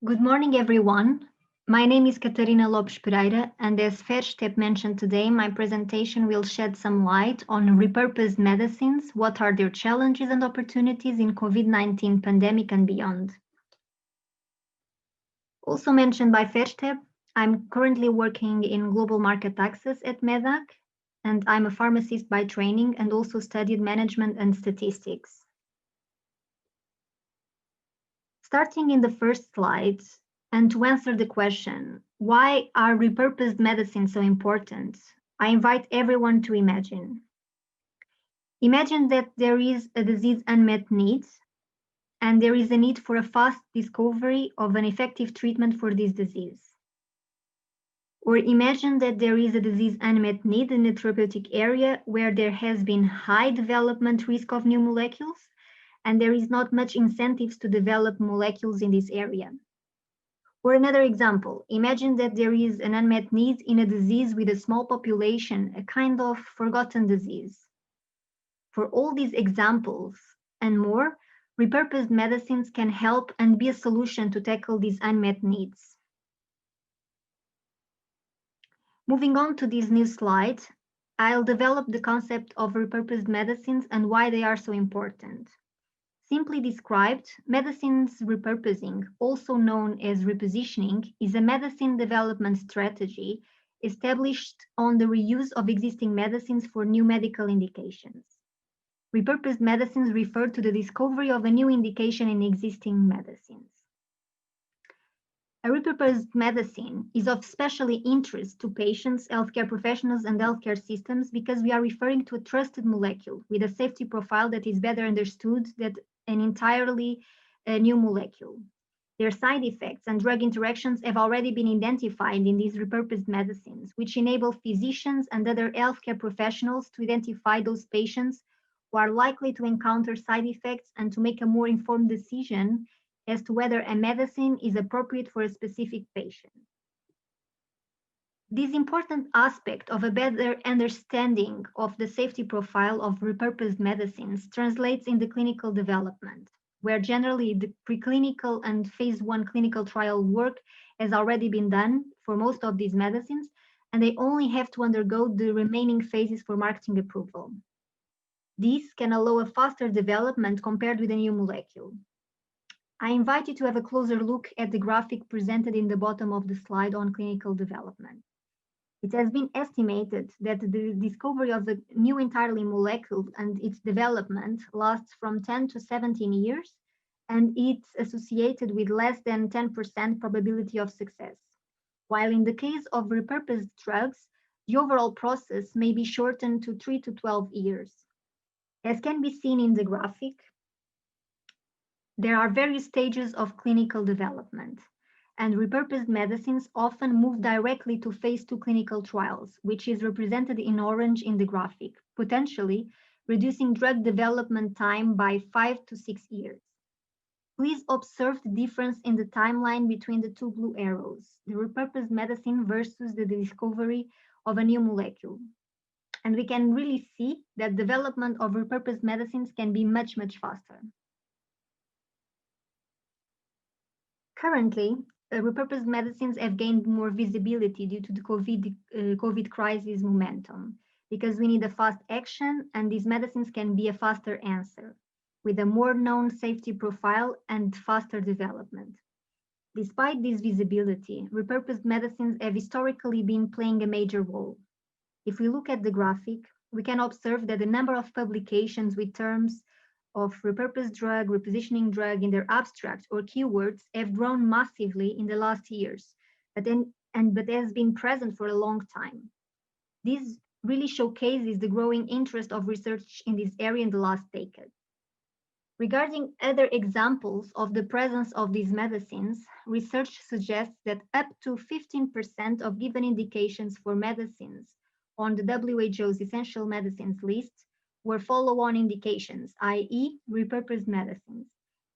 Good morning, everyone. My name is Catarina Lopes Pereira, and as Verstep mentioned today, my presentation will shed some light on repurposed medicines, what are their challenges and opportunities in COVID-19 pandemic and beyond. Also mentioned by Verstep, I'm currently working in global market access at Medac, and I'm a pharmacist by training and also studied management and statistics. Starting in the first slide, and to answer the question, why are repurposed medicines so important? I invite everyone to imagine. Imagine that there is a disease unmet need, and there is a need for a fast discovery of an effective treatment for this disease. Or imagine that there is a disease unmet need in a therapeutic area where there has been high development risk of new molecules, and there is not much incentives to develop molecules in this area. Or another example, imagine that there is an unmet need in a disease with a small population, a kind of forgotten disease. For all these examples and more, repurposed medicines can help and be a solution to tackle these unmet needs. Moving on to this new slide, I'll develop the concept of repurposed medicines and why they are so important. Simply described, medicines repurposing, also known as repositioning, is a medicine development strategy established on the reuse of existing medicines for new medical indications. Repurposed medicines refer to the discovery of a new indication in existing medicines. A repurposed medicine is of special interest to patients, healthcare professionals, and healthcare systems because we are referring to a trusted molecule with a safety profile that is better understood than an entirely new molecule. Their side effects and drug interactions have already been identified in these repurposed medicines, which enable physicians and other healthcare professionals to identify those patients who are likely to encounter side effects and to make a more informed decision as to whether a medicine is appropriate for a specific patient. This important aspect of a better understanding of the safety profile of repurposed medicines translates in the clinical development, where generally the preclinical and phase 1 clinical trial work has already been done for most of these medicines, and they only have to undergo the remaining phases for marketing approval. This can allow a faster development compared with a new molecule. I invite you to have a closer look at the graphic presented in the bottom of the slide on clinical development. It has been estimated that the discovery of a new entirely molecule and its development lasts from 10 to 17 years, and it's associated with less than 10% probability of success. While in the case of repurposed drugs, the overall process may be shortened to 3 to 12 years. As can be seen in the graphic, there are various stages of clinical development, and repurposed medicines often move directly to phase 2 clinical trials, which is represented in orange in the graphic, potentially reducing drug development time by 5 to 6 years. Please observe the difference in the timeline between the two blue arrows, the repurposed medicine versus the discovery of a new molecule. And we can really see that development of repurposed medicines can be much, much faster. Currently, repurposed medicines have gained more visibility due to the COVID crisis momentum, because we need a fast action, and these medicines can be a faster answer, with a more known safety profile and faster development. Despite this visibility, repurposed medicines have historically been playing a major role. If we look at the graphic, we can observe that the number of publications with terms of repurposed drug, repositioning drug in their abstract or keywords have grown massively in the last years, but has been present for a long time. This really showcases the growing interest of research in this area in the last decade. Regarding other examples of the presence of these medicines, research suggests that up to 15% of given indications for medicines on the WHO's essential medicines list were follow-on indications, i.e. repurposed medicines.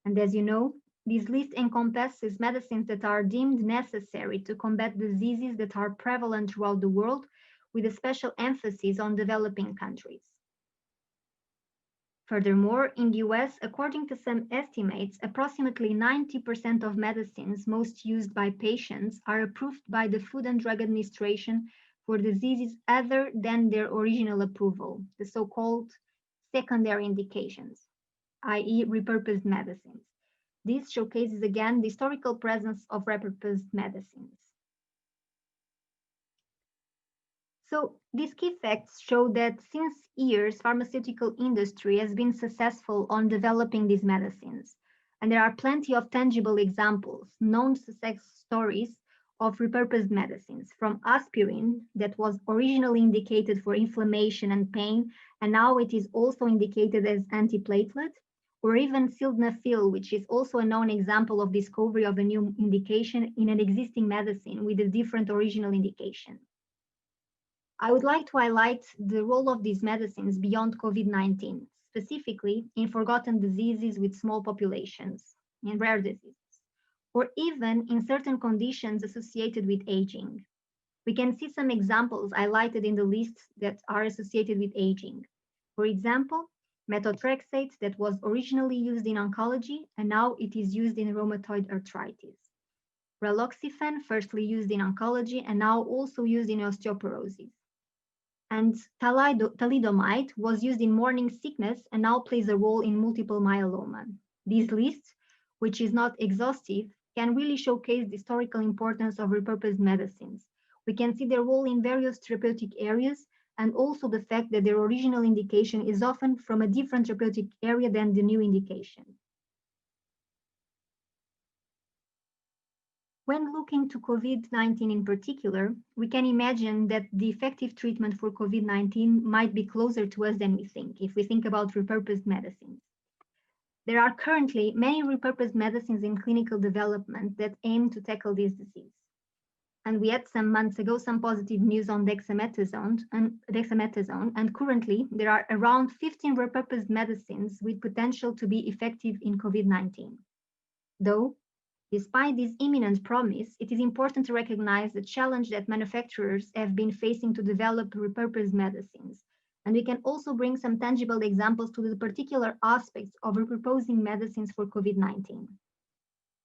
And as you know, this list encompasses medicines that are deemed necessary to combat diseases that are prevalent throughout the world, with a special emphasis on developing countries. Furthermore, in the US, according to some estimates, approximately 90% of medicines most used by patients are approved by the Food and Drug Administration for diseases other than their original approval, the so-called secondary indications, i.e. repurposed medicines. This showcases again the historical presence of repurposed medicines. So these key facts show that since years, pharmaceutical industry has been successful on developing these medicines. And there are plenty of tangible examples, known success stories of repurposed medicines, from aspirin that was originally indicated for inflammation and pain, and now it is also indicated as antiplatelet, or even sildenafil, which is also a known example of discovery of a new indication in an existing medicine with a different original indication. I would like to highlight the role of these medicines beyond COVID-19, specifically in forgotten diseases with small populations, in rare diseases, or even in certain conditions associated with aging. We can see some examples highlighted in the lists that are associated with aging. For example, methotrexate that was originally used in oncology and now it is used in rheumatoid arthritis. Raloxifene, firstly used in oncology and now also used in osteoporosis. And thalidomide was used in morning sickness and now plays a role in multiple myeloma. These lists, which is not exhaustive, can really showcase the historical importance of repurposed medicines. We can see their role in various therapeutic areas and also the fact that their original indication is often from a different therapeutic area than the new indication. When looking to COVID-19 in particular, we can imagine that the effective treatment for COVID-19 might be closer to us than we think, if we think about repurposed medicines. There are currently many repurposed medicines in clinical development that aim to tackle this disease. And we had some months ago some positive news on dexamethasone, and currently there are around 15 repurposed medicines with potential to be effective in COVID-19. Though, despite this imminent promise, it is important to recognize the challenge that manufacturers have been facing to develop repurposed medicines. And we can also bring some tangible examples to the particular aspects of repurposing medicines for COVID-19.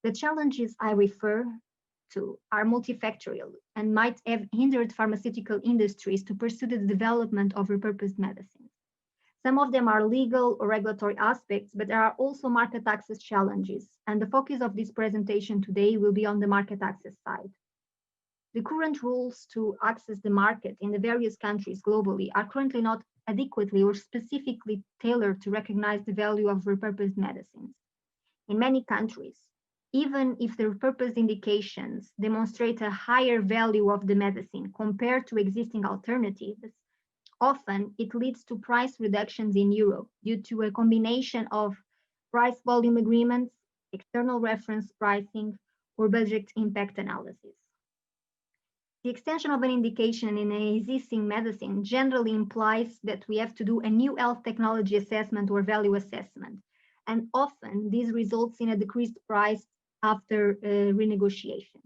The challenges I refer to are multifactorial and might have hindered pharmaceutical industries to pursue the development of repurposed medicines. Some of them are legal or regulatory aspects, but there are also market access challenges. And the focus of this presentation today will be on the market access side. The current rules to access the market in the various countries globally are currently not adequately or specifically tailored to recognize the value of repurposed medicines. In many countries, even if the repurposed indications demonstrate a higher value of the medicine compared to existing alternatives, often it leads to price reductions in Europe due to a combination of price volume agreements, external reference pricing, or budget impact analysis. The extension of an indication in an existing medicine generally implies that we have to do a new health technology assessment or value assessment, and often this results in a decreased price after renegotiation.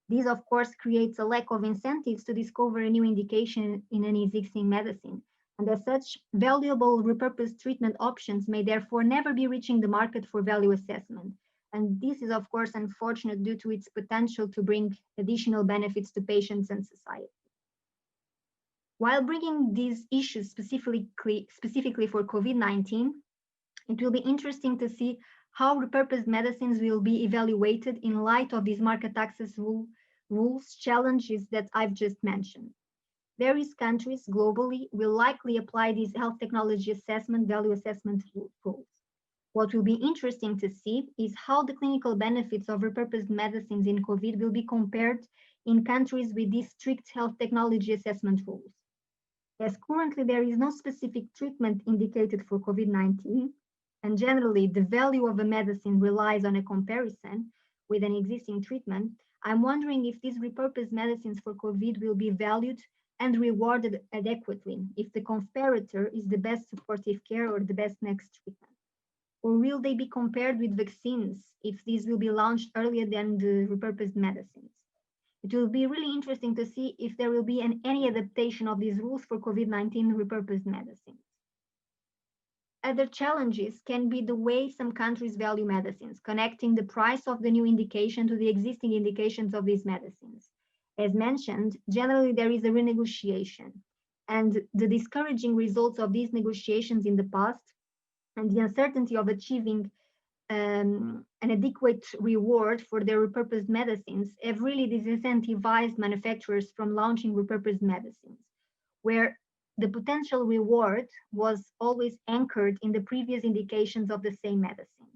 This, of course, creates a lack of incentives to discover a new indication in an existing medicine, and as such, valuable repurposed treatment options may therefore never be reaching the market for value assessment. And this is, of course, unfortunate due to its potential to bring additional benefits to patients and society. While bringing these issues specifically for COVID-19, it will be interesting to see how repurposed medicines will be evaluated in light of these market access rules challenges that I've just mentioned. Various countries globally will likely apply these health technology assessment, value assessment rules. What will be interesting to see is how the clinical benefits of repurposed medicines in COVID will be compared in countries with these strict health technology assessment rules. As currently there is no specific treatment indicated for COVID-19, and generally the value of a medicine relies on a comparison with an existing treatment, I'm wondering if these repurposed medicines for COVID will be valued and rewarded adequately if the comparator is the best supportive care or the best next treatment. Or will they be compared with vaccines if these will be launched earlier than the repurposed medicines? It will be really interesting to see if there will be any adaptation of these rules for COVID-19 repurposed medicines. Other challenges can be the way some countries value medicines, connecting the price of the new indication to the existing indications of these medicines. As mentioned, generally there is a renegotiation, and the discouraging results of these negotiations in the past and the uncertainty of achieving an adequate reward for their repurposed medicines have really disincentivized manufacturers from launching repurposed medicines, where the potential reward was always anchored in the previous indications of the same medicine.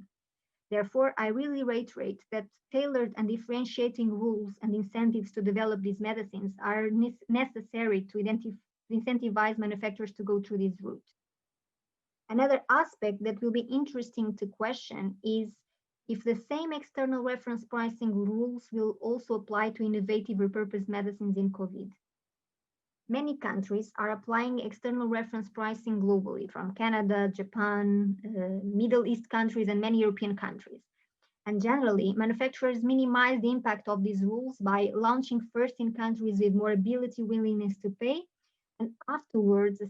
Therefore, I really reiterate that tailored and differentiating rules and incentives to develop these medicines are necessary to incentivize manufacturers to go through this route. Another aspect that will be interesting to question is if the same external reference pricing rules will also apply to innovative repurposed medicines in COVID. Many countries are applying external reference pricing globally, from Canada, Japan, Middle East countries, and many European countries. And generally, manufacturers minimize the impact of these rules by launching first in countries with more ability, willingness to pay, and afterwards,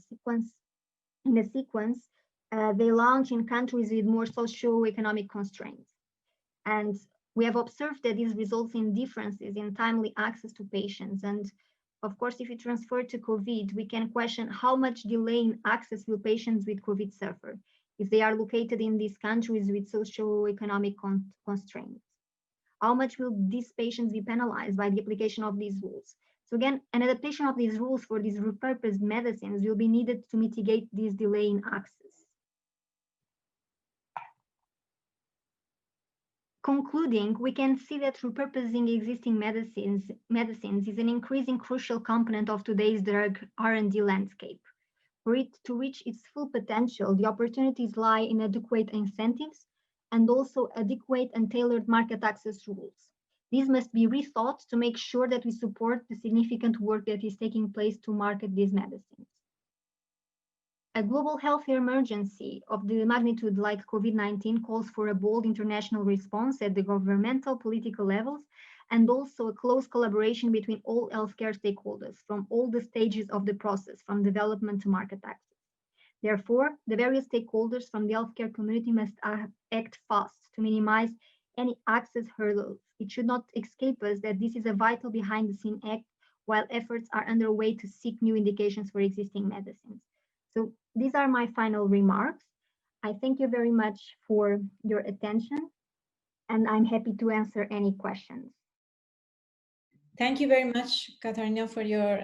in a sequence, they launch in countries with more socio-economic constraints. And we have observed that this results in differences in timely access to patients. And of course, if you transfer to COVID, we can question how much delay in access will patients with COVID suffer if they are located in these countries with socio-economic constraints. How much will these patients be penalized by the application of these rules? So again, an adaptation of these rules for these repurposed medicines will be needed to mitigate this delay in access. Concluding, we can see that repurposing existing medicines is an increasing crucial component of today's drug R&D landscape. For it to reach its full potential, the opportunities lie in adequate incentives and also adequate and tailored market access rules. These must be rethought to make sure that we support the significant work that is taking place to market these medicines. A global health emergency of the magnitude like COVID-19 calls for a bold international response at the governmental, political levels, and also a close collaboration between all healthcare stakeholders from all the stages of the process, from development to market access. Therefore, the various stakeholders from the healthcare community must act fast to minimize any access hurdles. It should not escape us that this is a vital behind-the-scene act while efforts are underway to seek new indications for existing medicines. So these are my final remarks. I thank you very much for your attention, and I'm happy to answer any questions. Thank you very much, Katarina, for your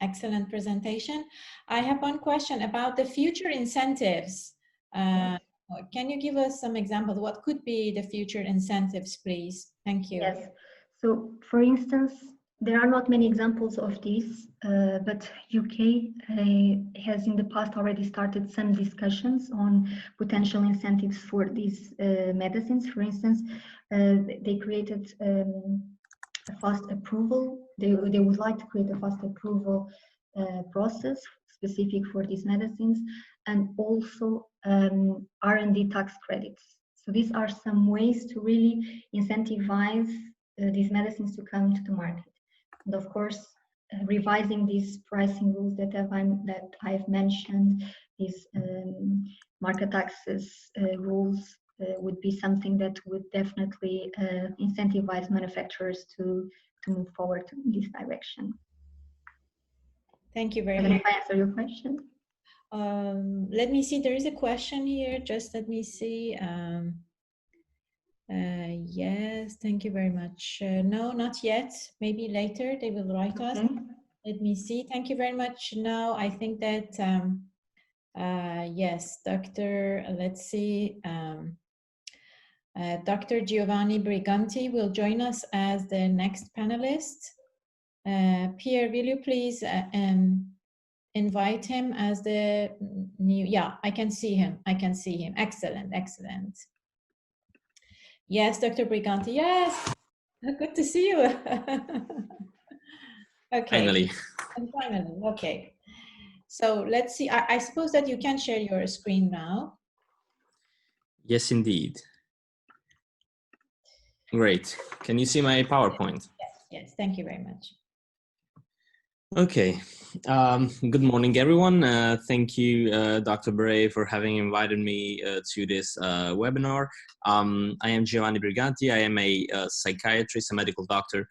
excellent presentation. I have one question about the future incentives. Can you give us some examples? What could be the future incentives, please? Thank you. Yes. So, for instance, there are not many examples of this, but UK has in the past already started some discussions on potential incentives for these medicines. For instance, they created a fast approval. They would like to create a fast approval process specific for these medicines, and also R&D tax credits. So these are some ways to really incentivize these medicines to come to the market. And of course, revising these pricing rules that I've mentioned, these market access rules would be something that would definitely incentivize manufacturers to move forward in this direction. Thank you very much. If I answer your question. Let me see, there is a question here. Just let me see. Yes, thank you very much. No, not yet. Maybe later they will write us. Let me see. Thank you very much. Now, I think that, yes, Dr. Let's see. Dr. Giovanni Briganti will join us as the next panelist. Pierre, will you please invite him as the new, yeah, I can see him. I can see him. Excellent, excellent. Yes, Dr. Briganti, yes. Good to see you. Okay. Finally. And finally, okay. So let's see. I suppose that you can share your screen now. Yes, indeed. Great. Can you see my PowerPoint? Yes, yes. Thank you very much. Okay. Good morning, everyone. Thank you, Dr. Bray, for having invited me to this webinar. I am Giovanni Briganti. I am a psychiatrist, a medical doctor.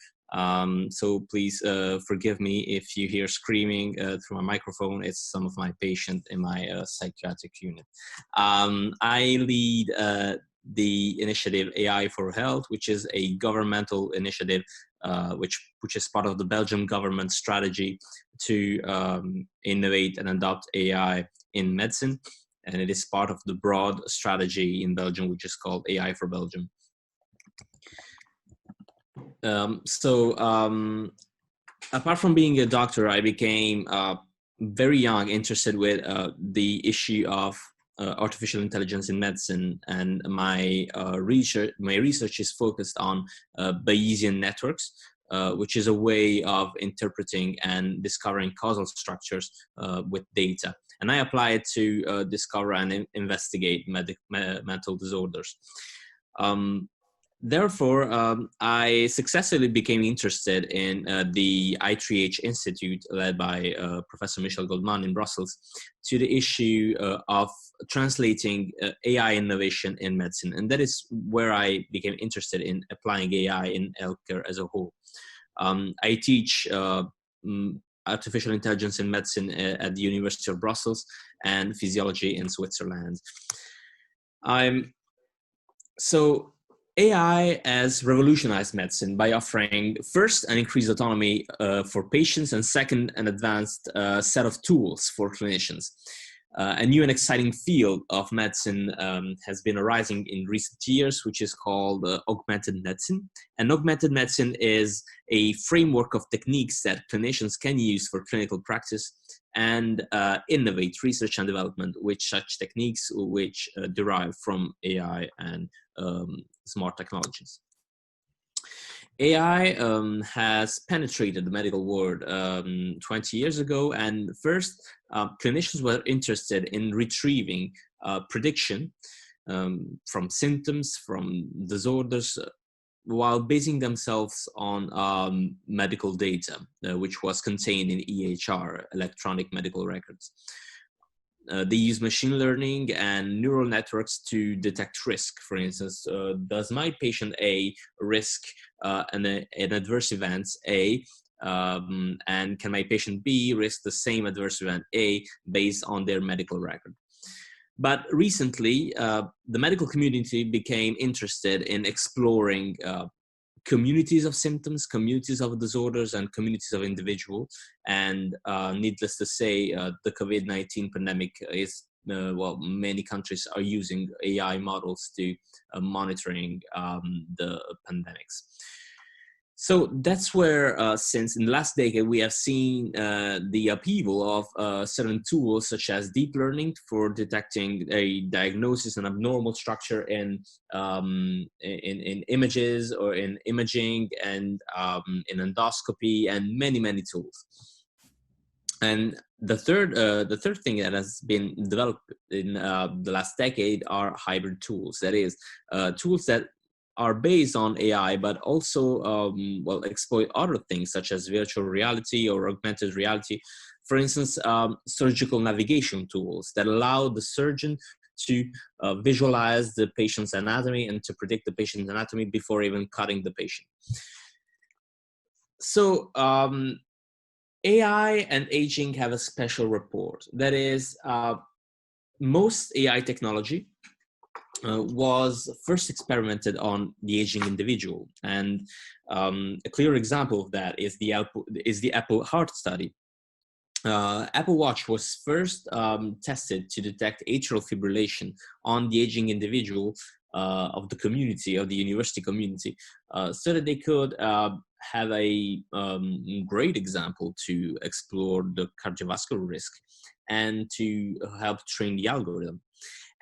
So please forgive me if you hear screaming through my microphone. It's some of my patients in my psychiatric unit. I lead the initiative AI for Health, which is a governmental initiative which is part of the Belgian government strategy to innovate and adopt AI in medicine. And it is part of the broad strategy in Belgium, which is called AI for Belgium. Apart from being a doctor, I became very young interested with the issue of artificial intelligence in medicine, and my research is focused on Bayesian networks, which is a way of interpreting and discovering causal structures with data. And I apply it to discover and investigate mental disorders. Therefore, I successfully became interested in the I3H Institute, led by Professor Michel Goldman in Brussels, to the issue of translating AI innovation in medicine. And that is where I became interested in applying AI in healthcare as a whole. I teach artificial intelligence in medicine at the University of Brussels and physiology in Switzerland. So AI has revolutionized medicine by offering first an increased autonomy for patients, and second, an advanced set of tools for clinicians. A new and exciting field of medicine has been arising in recent years, which is called augmented medicine. And augmented medicine is a framework of techniques that clinicians can use for clinical practice and innovate research and development with such techniques which derive from AI and smart technologies. AI has penetrated the medical world 20 years ago, and first clinicians were interested in retrieving prediction from symptoms, from disorders, while basing themselves on medical data, which was contained in EHR, electronic medical records. They use machine learning and neural networks to detect risk. For instance, does my patient A risk an adverse event A, and can my patient B risk the same adverse event A based on their medical record? But recently, the medical community became interested in exploring communities of symptoms, communities of disorders, and communities of individuals. And needless to say, the COVID-19 pandemic is, well, many countries are using AI models to monitoring the pandemics. So that's where, since in the last decade, we have seen the upheaval of certain tools such as deep learning for detecting a diagnosis and abnormal structure in images or in imaging and in endoscopy and many tools. And the third thing that has been developed in the last decade are hybrid tools. That is, tools that are based on AI, but also well, exploit other things such as virtual reality or augmented reality. For instance, surgical navigation tools that allow the surgeon to visualize the patient's anatomy and to predict the patient's anatomy before even cutting the patient. So AI and aging have a special rapport. That is, most AI technology was first experimented on the aging individual, and a clear example of that is the Apple Heart study. Apple Watch was first tested to detect atrial fibrillation on the aging individual of the community, of the university community, so that they could have a great example to explore the cardiovascular risk and to help train the algorithm.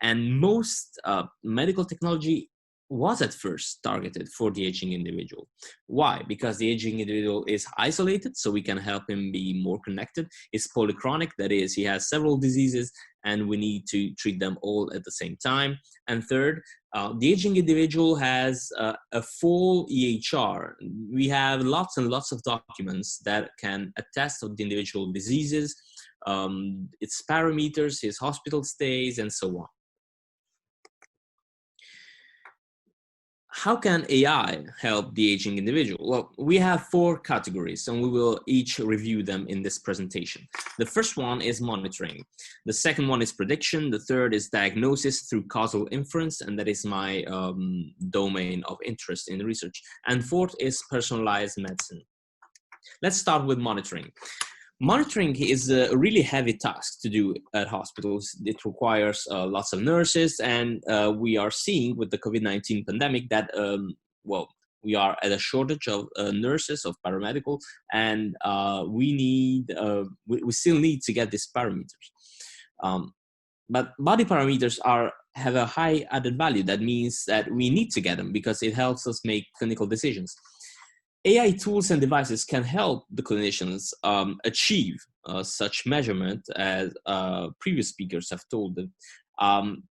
And most medical technology was at first targeted for the aging individual. Why? Because the aging individual is isolated, so we can help him be more connected. It's polychronic, that is, he has several diseases and we need to treat them all at the same time. And third, the aging individual has a full EHR. We have lots and lots of documents that can attest of the individual diseases, its parameters, his hospital stays, and so on. How can AI help the aging individual? Well, we have 4 categories and we will each review them in this presentation. The first one is monitoring. The second one is prediction. The third is diagnosis through causal inference, and that is my domain of interest in research. And fourth is personalized medicine. Let's start with monitoring. Monitoring is a really heavy task to do at hospitals. It requires lots of nurses, and we are seeing with the COVID-19 pandemic that, well, we are at a shortage of nurses, of paramedical, and we still need to get these parameters. But body parameters have a high added value. That means that we need to get them because it helps us make clinical decisions. AI tools and devices can help the clinicians achieve such measurement, as previous speakers have told them,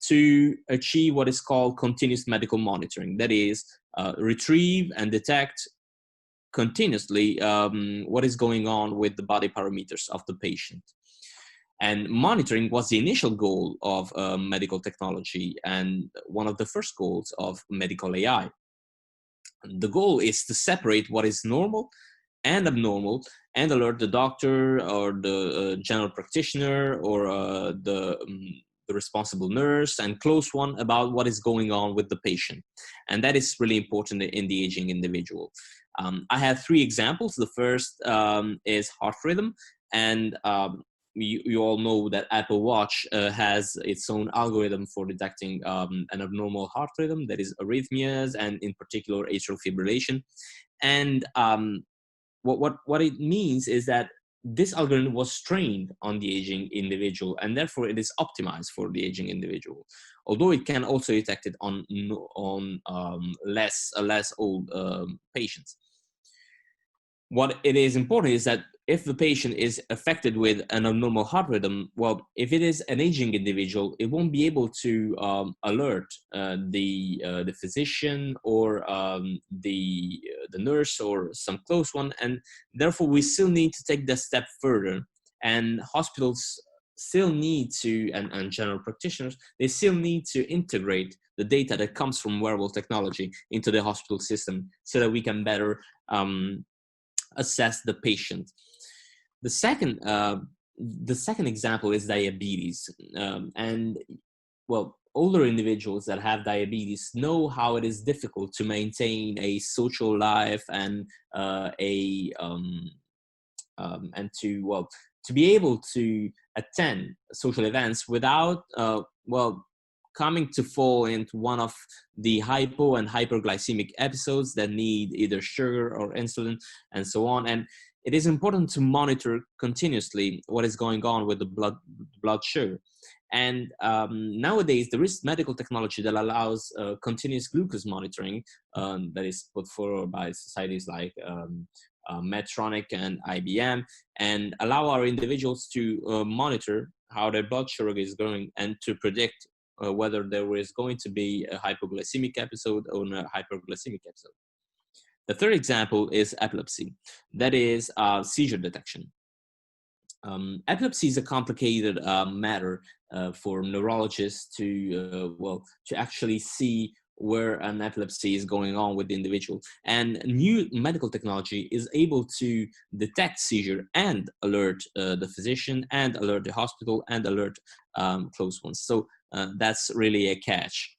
to achieve what is called continuous medical monitoring. That is, retrieve and detect continuously what is going on with the body parameters of the patient. And monitoring was the initial goal of medical technology and one of the first goals of medical AI. The goal is to separate what is normal and abnormal and alert the doctor or the general practitioner or the responsible nurse and close one about what is going on with the patient. And that is really important in the aging individual. I have 3 examples. The first is heart rhythm, and you all know that Apple Watch has its own algorithm for detecting an abnormal heart rhythm, that is arrhythmias, and in particular atrial fibrillation. And what it means is that this algorithm was trained on the aging individual, and therefore it is optimized for the aging individual. Although it can also detect it on less old patients. What it is important is that if the patient is affected with an abnormal heart rhythm, well, if it is an aging individual, it won't be able to alert the physician or the nurse or some close one, and therefore we still need to take that step further. And hospitals still need to, and general practitioners, they still need to integrate the data that comes from wearable technology into the hospital system so that we can better assess the patient. The second example is diabetes, and well, older individuals that have diabetes know how it is difficult to maintain a social life and to be able to attend social events without coming to fall into one of the hypo and hyperglycemic episodes that need either sugar or insulin and so on. And it is important to monitor continuously what is going on with the blood sugar. And nowadays, there is medical technology that allows continuous glucose monitoring that is put forward by societies like Medtronic and IBM, and allow our individuals to monitor how their blood sugar is going and to predict whether there is going to be a hypoglycemic episode or a hyperglycemic episode. The third example is epilepsy, that is seizure detection. Epilepsy is a complicated matter for neurologists to actually see where an epilepsy is going on with the individual. And new medical technology is able to detect seizure and alert the physician and alert the hospital and alert close ones. So that's really a catch.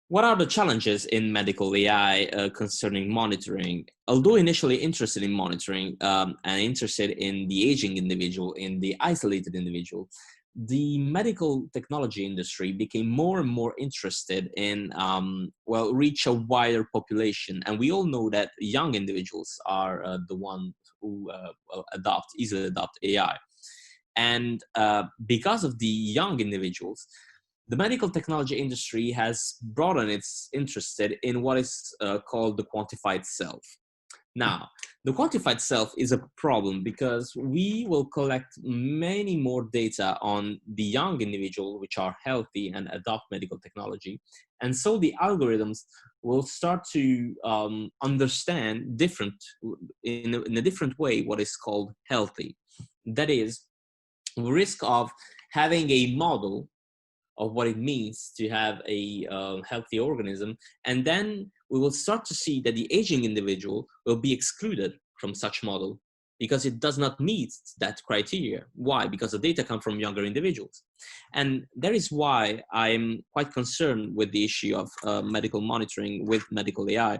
What are the challenges in medical AI concerning monitoring? Although initially interested in monitoring and interested in the aging individual, in the isolated individual, the medical technology industry became more and more interested in, reach a wider population. And we all know that young individuals are the ones who easily adopt AI. And because of the young individuals, the medical technology industry has broadened its interest in what is called the quantified self. Now, the quantified self is a problem because we will collect many more data on the young individual, which are healthy and adopt medical technology. And so the algorithms will start to understand in a different way what is called healthy. That is, risk of having a model of what it means to have a healthy organism. And then we will start to see that the aging individual will be excluded from such model because it does not meet that criteria. Why? Because the data come from younger individuals. And that is why I'm quite concerned with the issue of medical monitoring with medical AI,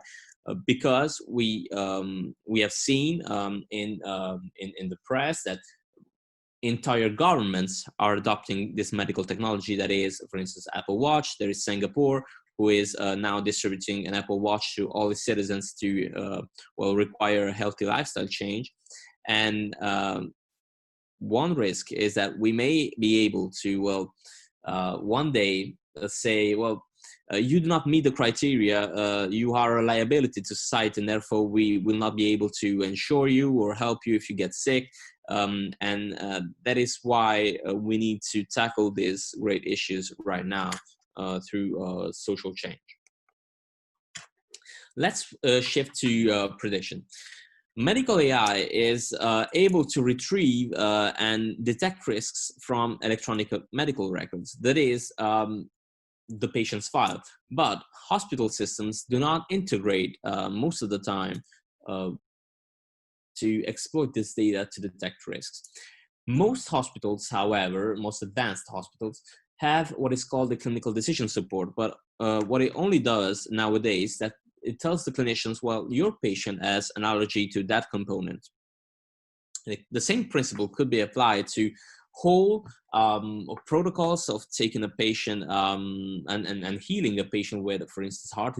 because we have seen in the press that entire governments are adopting this medical technology. That is, for instance, Apple Watch. There is Singapore, who is now distributing an Apple Watch to all its citizens to require a healthy lifestyle change. And one risk is that we may be able to one day say, you do not meet the criteria, you are a liability to society, and therefore we will not be able to insure you or help you if you get sick. That is why we need to tackle these great issues right now through social change. Let's shift to prediction. Medical AI is able to retrieve and detect risks from electronic medical records. That is, the patient's file. But hospital systems do not integrate most of the time to exploit this data to detect risks. Most hospitals, however, most advanced hospitals, have what is called the clinical decision support. But what it only does nowadays, that it tells the clinicians, well, your patient has an allergy to that component. The same principle could be applied to whole protocols of taking a patient and healing a patient with, for instance, heart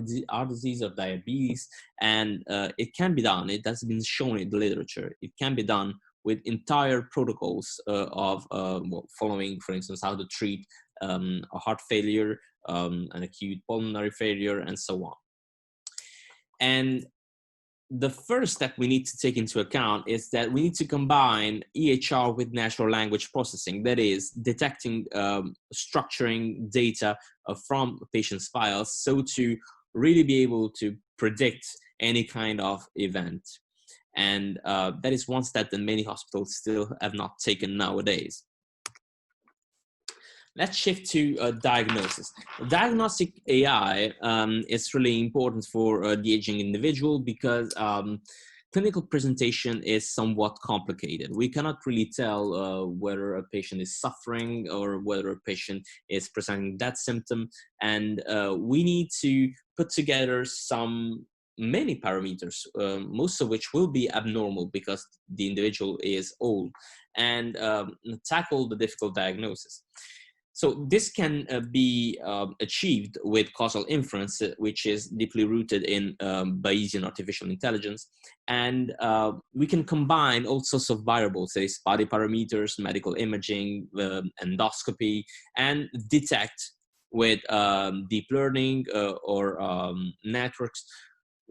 disease or diabetes. And it can be done. It has been shown in the literature. It can be done with entire protocols of following, for instance, how to treat a heart failure, an acute pulmonary failure, and so on. And the first step we need to take into account is that we need to combine EHR with natural language processing. That is, detecting, structuring data from patients' files, so to really be able to predict any kind of event. And that is one step that many hospitals still have not taken nowadays. Let's shift to diagnosis. Diagnostic AI is really important for the aging individual because clinical presentation is somewhat complicated. We cannot really tell whether a patient is suffering or whether a patient is presenting that symptom. And we need to put together many parameters, most of which will be abnormal because the individual is old, and tackle the difficult diagnosis. So this can be achieved with causal inference, which is deeply rooted in Bayesian artificial intelligence. And we can combine all sorts of variables, say body parameters, medical imaging, endoscopy, and detect with deep learning or networks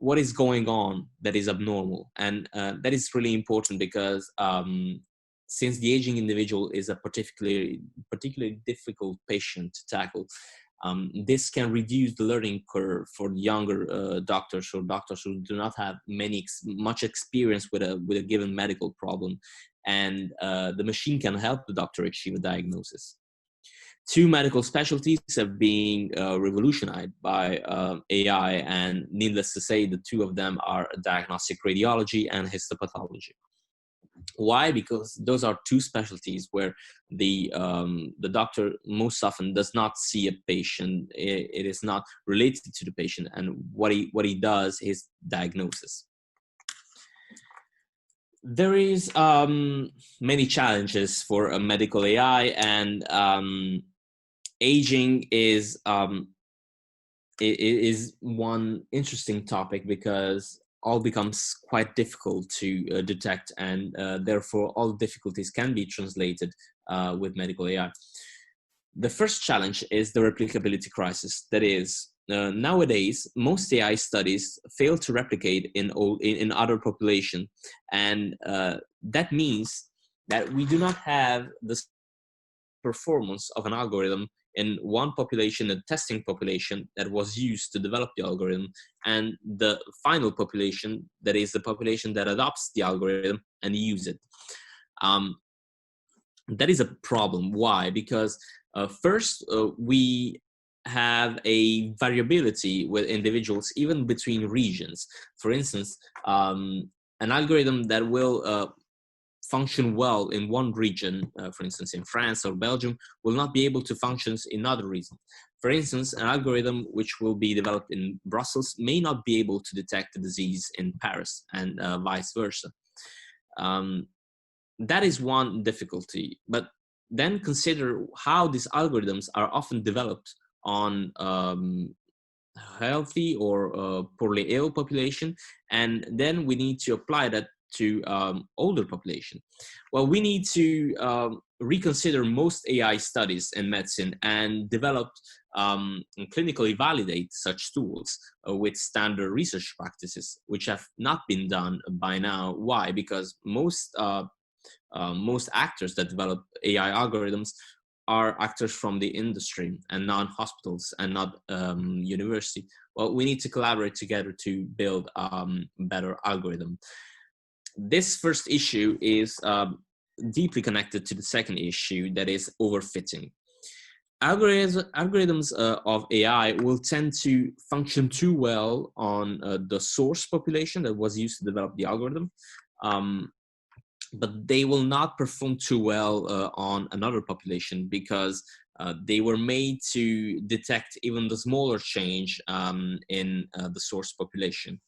what is going on that is abnormal. And that is really important because since the aging individual is a particularly difficult patient to tackle, this can reduce the learning curve for younger doctors or doctors who do not have much experience with a given medical problem, and the machine can help the doctor achieve a diagnosis. Two medical specialties are being revolutionized by AI, and needless to say, the two of them are diagnostic radiology and histopathology. Why? Because those are two specialties where the doctor most often does not see a patient. It is not related to the patient, and what he does is diagnosis. There is many challenges for a medical AI, and aging is one interesting topic because all becomes quite difficult to detect, and therefore all difficulties can be translated with medical AI. The first challenge is the replicability crisis. That is, nowadays, most AI studies fail to replicate in other population, and that means that we do not have the performance of an algorithm in one population, a testing population that was used to develop the algorithm, and the final population, that is the population that adopts the algorithm and use it. That is a problem. Why? Because first, we have a variability with individuals, even between regions. For instance, an algorithm that will function well in one region, for instance, in France or Belgium, will not be able to function in other regions. For instance, an algorithm which will be developed in Brussels may not be able to detect the disease in Paris, and vice versa. That is one difficulty. But then consider how these algorithms are often developed on healthy or poorly ill population, and then we need to apply that to older population. Well, we need to reconsider most AI studies in medicine and develop and clinically validate such tools with standard research practices, which have not been done by now. Why? Because most actors that develop AI algorithms are actors from the industry and non-hospitals and not university. Well, we need to collaborate together to build better algorithm. This first issue is deeply connected to the second issue, that is overfitting. Algorithms of AI will tend to function too well on the source population that was used to develop the algorithm, but they will not perform too well on another population because they were made to detect even the smaller change in the source population.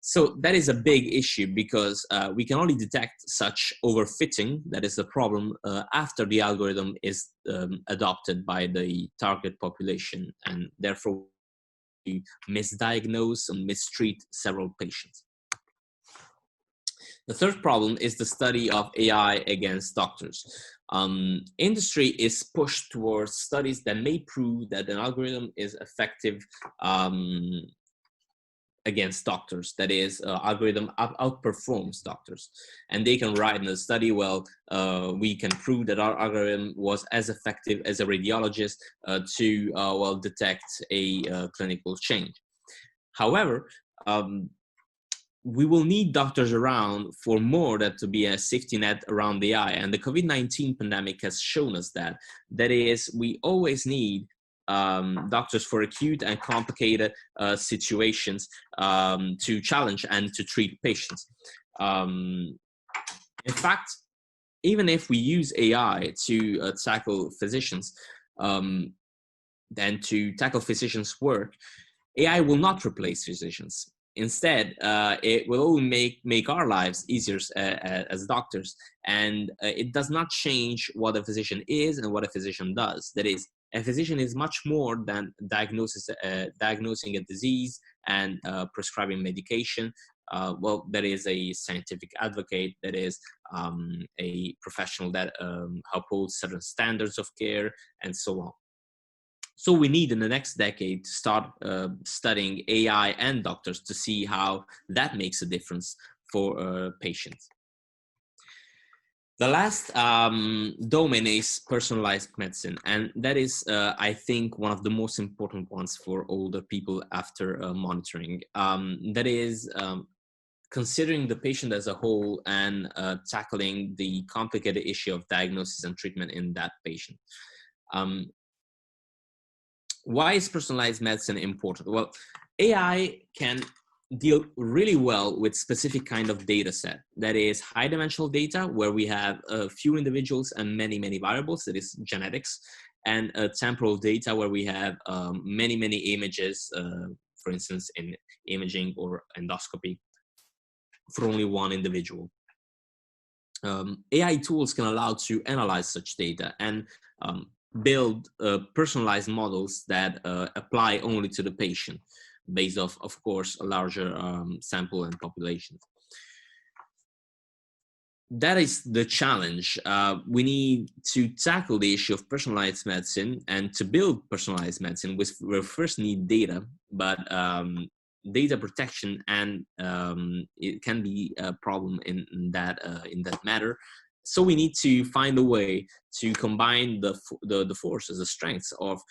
So that is a big issue because we can only detect such overfitting, that is the problem, after the algorithm is adopted by the target population, and therefore we misdiagnose and mistreat several patients. The third problem is the study of AI against doctors. Industry is pushed towards studies that may prove that an algorithm is effective against doctors. That is, algorithm outperforms doctors, and they can write in a study, well, we can prove that our algorithm was as effective as a radiologist to well detect a clinical change. However, we will need doctors around for more than to be a safety net around the eye, and the COVID-19 pandemic has shown us that. That is, we always need doctors for acute and complicated situations to challenge and to treat patients. In fact, even if we use AI to tackle physicians and to tackle physicians' work, AI will not replace physicians. Instead, it will only make our lives easier as doctors, and it does not change what a physician is and what a physician does. That is, a physician is much more than diagnosing a disease and prescribing medication. Well, that is a scientific advocate, that is a professional that upholds certain standards of care, and so on. So we need in the next decade to start studying AI and doctors to see how that makes a difference for patients. The last domain is personalized medicine, and that is, I think, one of the most important ones for older people after monitoring. That is considering the patient as a whole and tackling the complicated issue of diagnosis and treatment in that patient. Why is personalized medicine important? Well, AI can deal really well with specific kind of data set. That is high dimensional data where we have a few individuals and many variables, that is genetics, and temporal data where we have many images, for instance, in imaging or endoscopy for only one individual. AI tools can allow to analyze such data and build personalized models that apply only to the patient, based off, of course, a larger sample and population. That is the challenge. We need to tackle the issue of personalized medicine, and to build personalized medicine, we first need data, but data protection and it can be a problem in that matter. So we need to find a way to combine the forces, the strengths of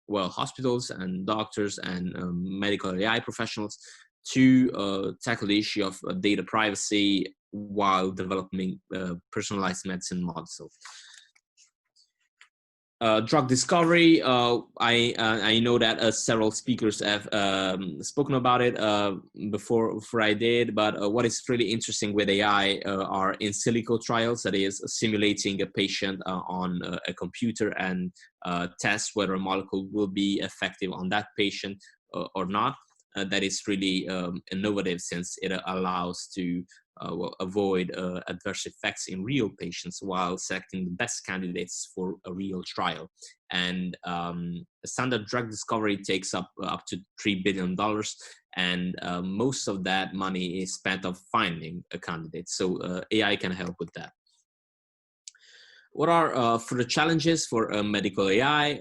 well, hospitals and doctors and medical AI professionals to tackle the issue of data privacy while developing personalized medicine models. Drug discovery, I know that several speakers have spoken about it before I did, but what is really interesting with AI are in silico trials, that is simulating a patient on a computer and test whether a molecule will be effective on that patient or not. That is really innovative, since it allows to well, avoid adverse effects in real patients while selecting the best candidates for a real trial. And standard drug discovery takes up to $3 billion, and most of that money is spent on finding a candidate. So AI can help with that. What are for the challenges for medical AI?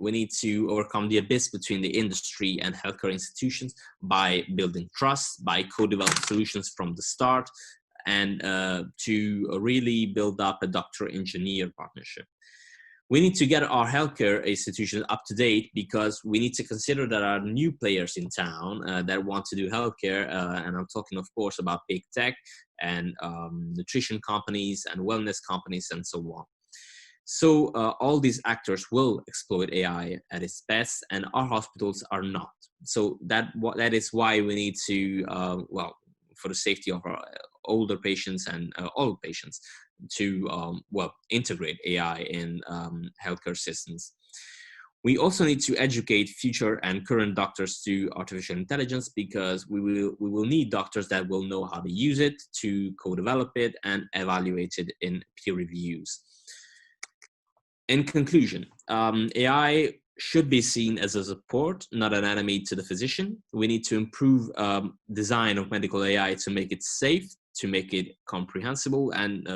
We need to overcome the abyss between the industry and healthcare institutions by building trust, by co-developing solutions from the start, and to really build up a doctor-engineer partnership. We need to get our healthcare institutions up to date, because we need to consider there are new players in town that want to do healthcare, and I'm talking, of course, about big tech and nutrition companies and wellness companies and so on. So all these actors will exploit AI at its best, and our hospitals are not. So that is why we need to, well, for the safety of our older patients and all patients, to well, integrate AI in healthcare systems. We also need to educate future and current doctors to artificial intelligence, because we will need doctors that will know how to use it, to co-develop it and evaluate it in peer reviews. In conclusion, AI should be seen as a support, not an enemy to the physician. We need to improve design of medical AI to make it safe, to make it comprehensible, and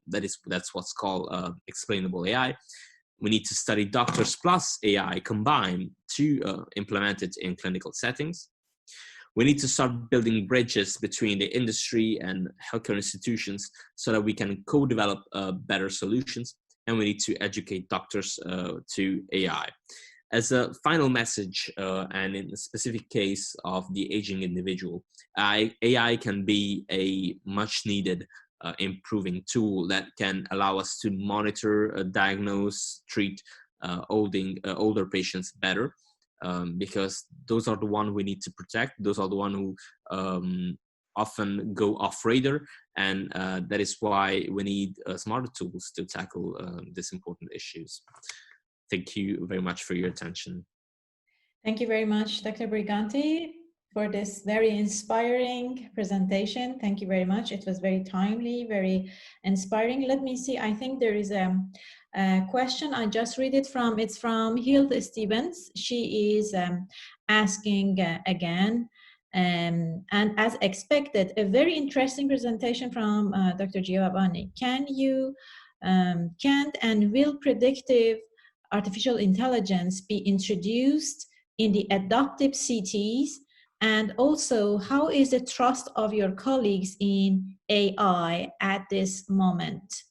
that's what's called explainable AI. We need to study doctors plus AI combined to implement it in clinical settings. We need to start building bridges between the industry and healthcare institutions so that we can co-develop better solutions. And we need to educate doctors to AI. As a final message, and in the specific case of the aging individual, AI can be a much needed improving tool that can allow us to monitor, diagnose, treat older patients better, because those are the ones we need to protect. Those are the ones who often go off radar, and that is why we need smarter tools to tackle these important issues. Thank you very much for your attention. Thank you very much, Dr. Briganti, for this very inspiring presentation. Thank you very much. It was very timely, very inspiring. Let me see, I think there is a question. I just read it from, it's from Hilda Stevens. She is asking again, and as expected, a very interesting presentation from Dr. Giovanni. Can and will predictive artificial intelligence be introduced in the adoptive CTs? And also, how is the trust of your colleagues in AI at this moment?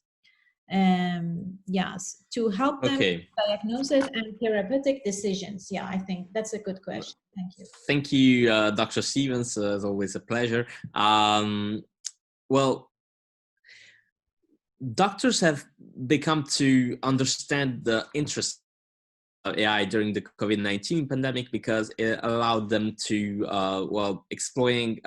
Yes, to help them diagnosis and therapeutic decisions. Yeah, I think that's a good question. Thank you. Thank you, Dr. Stevens. It's always a pleasure. Well, doctors have become to understand the interest of AI during the COVID-19 pandemic, because it allowed them to, exploring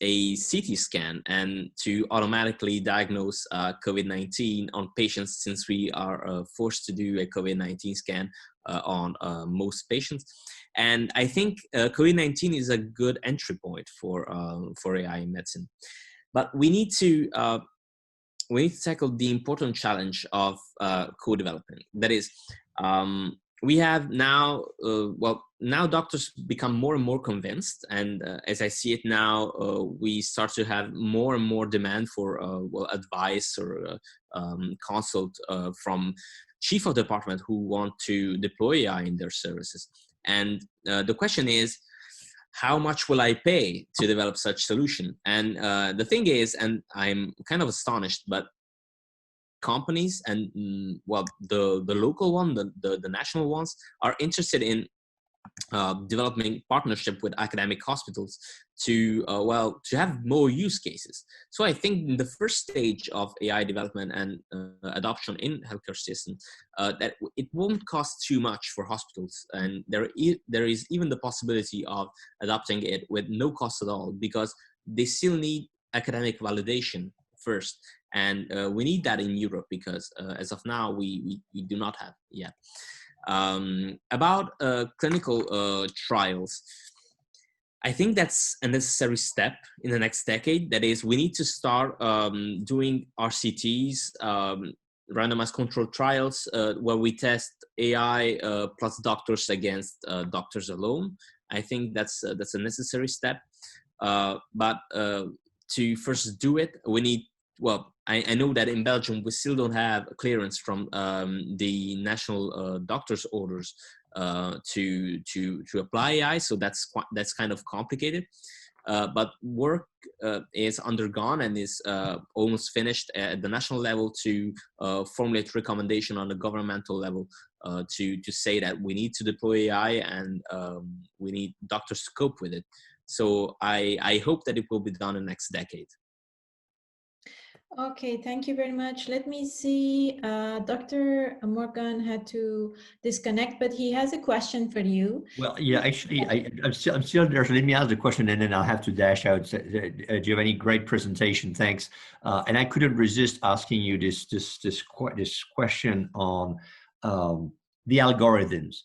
a CT scan and to automatically diagnose COVID-19 on patients, since we are forced to do a COVID-19 scan on most patients. And I think COVID-19 is a good entry point for AI in medicine. But we need to tackle the important challenge of co-development. That is, we have now, now doctors become more and more convinced, and as I see it now, we start to have more and more demand for advice or consult from chief of department who want to deploy AI in their services. And the question is, how much will I pay to develop such solution? And the thing is, and I'm kind of astonished, but companies and the local one, the national ones, are interested in developing partnership with academic hospitals to have more use cases. So I think in the first stage of AI development and adoption in healthcare systems, that it won't cost too much for hospitals, and there is even the possibility of adopting it with no cost at all, because they still need academic validation first, and we need that in Europe, because as of now we do not have yet. About clinical trials, I think that's a necessary step in the next decade. That is, we need to start doing RCTs, randomized controlled trials, where we test AI plus doctors against doctors alone. I think that's a necessary step. But to first do it, we need, I know that in Belgium we still don't have clearance from the national doctor's orders to apply AI, so that's kind of complicated. But work is undergone and is almost finished at the national level to formulate recommendation on the governmental level to say that we need to deploy AI and we need doctors to cope with it. So I hope that it will be done in the next decade. Okay, thank you very much. Let me see, Dr. Morgan had to disconnect, but he has a question for you. Well, yeah, actually, I'm still there, so let me ask the question and then I'll have to dash out. Giovanni, great presentation, thanks. And I couldn't resist asking you this question on the algorithms.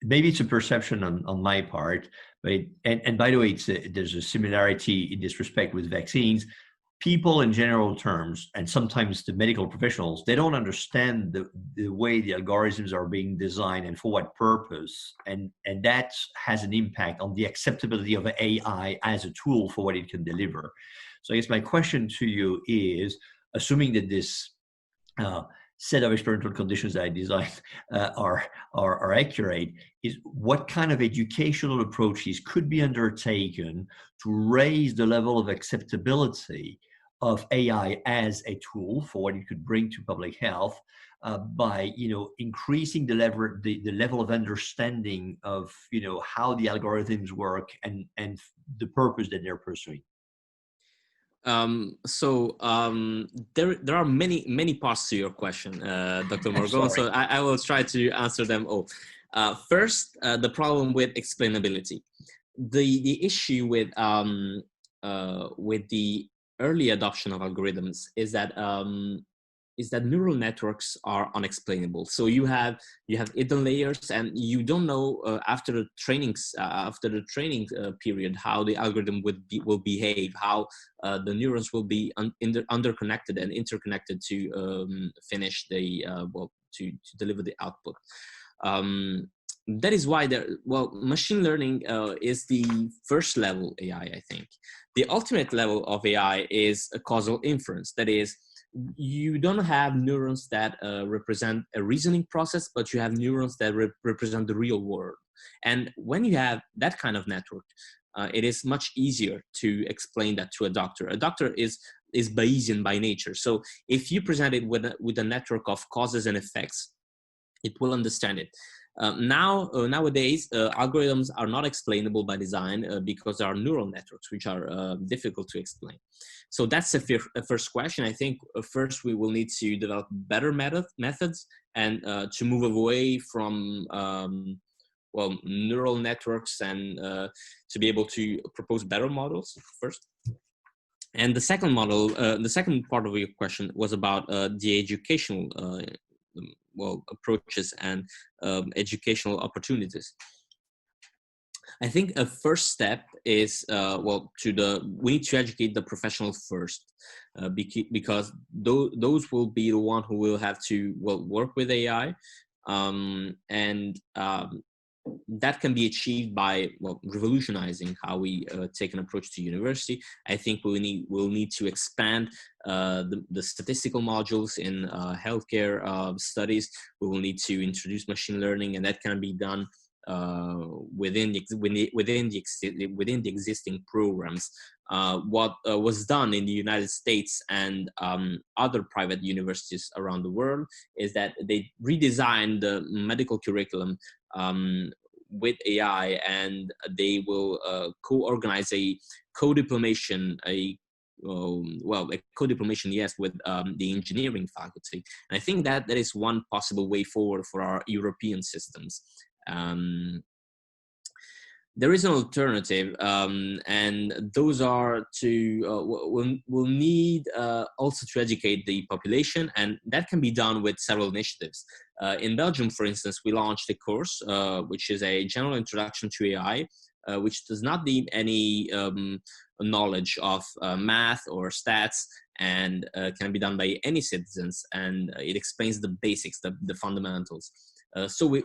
Maybe it's a perception on my part, but and by the way, there's a similarity in this respect with vaccines. People in general terms, and sometimes the medical professionals, they don't understand the way the algorithms are being designed and for what purpose. And that has an impact on the acceptability of AI as a tool for what it can deliver. So I guess my question to you is, assuming that this set of experimental conditions that I designed are accurate, is what kind of educational approaches could be undertaken to raise the level of acceptability of AI as a tool for what it could bring to public health by increasing the level of understanding of how the algorithms work and the purpose that they're pursuing. There are many parts to your question, Dr. Morgan. So I will try to answer them all. First, the problem with explainability. The issue with the early adoption of algorithms is that neural networks are unexplainable. So you have hidden layers, and you don't know after the training period how the algorithm will behave, how the neurons will be underconnected and interconnected to finish the to deliver the output. That is why machine learning is the first level AI. I think the ultimate level of AI is a causal inference. That is, you don't have neurons that represent a reasoning process, but you have neurons that represent the real world. And when you have that kind of network, it is much easier to explain that to a doctor. A doctor is Bayesian by nature. So if you present it with a network of causes and effects, it will understand it. Nowadays, algorithms are not explainable by design because there are neural networks which are difficult to explain. So that's the first question. I think first we will need to develop better methods and to move away from neural networks and to be able to propose better models first. And the second model, the second part of your question was about the educational approaches and educational opportunities. I think a first step is we need to educate the professionals first, because those will be the one who will have to work with AI, and that can be achieved by revolutionizing how we take an approach to university. I think we'll need to expand the statistical modules in healthcare studies. We will need to introduce machine learning, and that can be done within the existing programs. What was done in the United States and other private universities around the world is that they redesigned the medical curriculum with AI, and they will co-organize a co-diplomation, yes, with the engineering faculty. And I think that is one possible way forward for our European systems. There is an alternative, and those are we'll need also to educate the population, and that can be done with several initiatives. In Belgium, for instance, we launched a course, which is a general introduction to AI, which does not need any knowledge of math or stats, and can be done by any citizens, and it explains the basics, the fundamentals. So we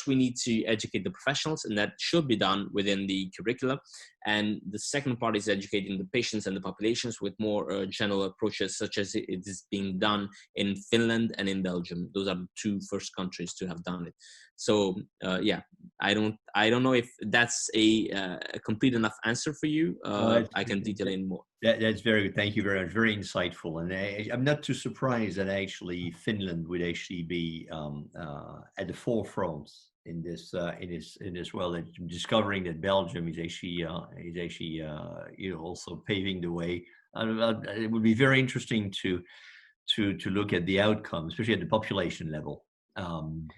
need to educate the professionals, and that should be done within the curriculum. And the second part is educating the patients and the populations with more general approaches, such as it is being done in Finland and in Belgium. Those are the two first countries to have done it. So I don't know if that's a complete enough answer for you. I can detail in more. That's very good. Thank you very much. Very insightful. And I'm not too surprised that actually Finland would actually be at the forefront in this world. And discovering that Belgium is actually also paving the way. It would be very interesting to look at the outcomes, especially at the population level,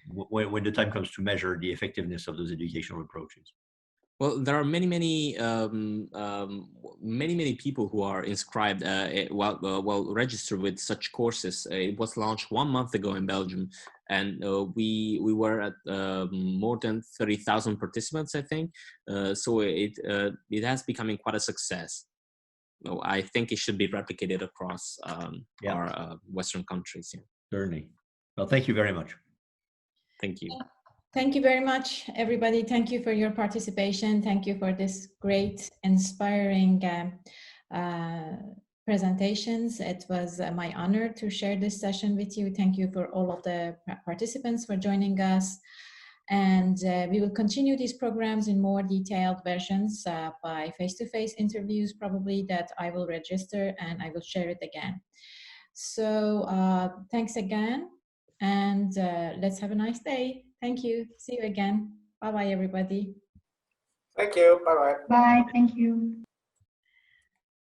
when the time comes to measure the effectiveness of those educational approaches. Well, there are many people who are inscribed, registered with such courses. It was launched 1 month ago in Belgium, and we were at more than 30,000 participants, I think. So it has become quite a success. I think it should be replicated across our Western countries. Yeah. Certainly. Well, thank you very much. Thank you. Thank you very much, everybody. Thank you for your participation. Thank you for this great, inspiring presentations. It was my honor to share this session with you. Thank you for all of the participants for joining us. And we will continue these programs in more detailed versions by face-to-face interviews, probably, that I will register, and I will share it again. So thanks again, and let's have a nice day. Thank you. See you again. Bye-bye, everybody. Thank you. Bye-bye. Bye. Thank you.